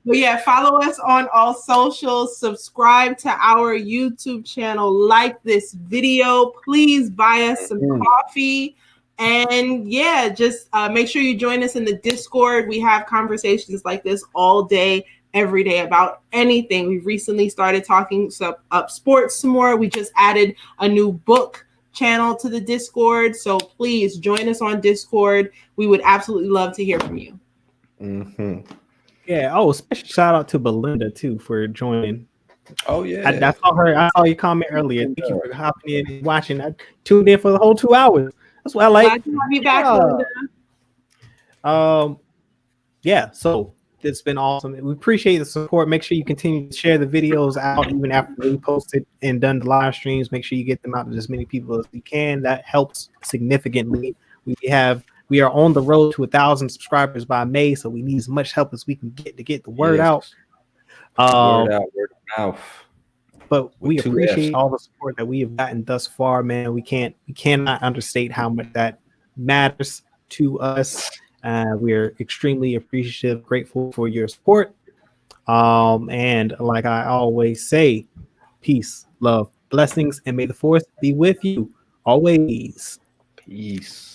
But yeah, follow us on all socials. Subscribe to our YouTube channel. Like this video. Please buy us some coffee. And yeah, just make sure you join us in the Discord. We have conversations like this all day, every day about anything. We've recently started talking up sports some more. We just added a new book channel to the Discord. So please join us on Discord. We would absolutely love to hear from you. Mm-hmm. Yeah. Oh, special shout out to Belinda too for joining. Oh yeah. I saw her. I saw your comment earlier. Thank you for hopping in and watching. I tuned in for the whole 2 hours. That's what I like. Glad to have you back, Belinda. Yeah. So it's been awesome. We appreciate the support. Make sure you continue to share the videos out even after we posted and done the live streams. Make sure you get them out to as many people as you can. That helps significantly. We are on the road to 1,000 subscribers by May, so we need as much help as we can get to get the word out. Word of mouth. But we appreciate all the support that we have gotten thus far, man. We cannot understate how much that matters to us. We're extremely appreciative, grateful for your support. And like I always say, peace, love, blessings, and may the force be with you always. Peace.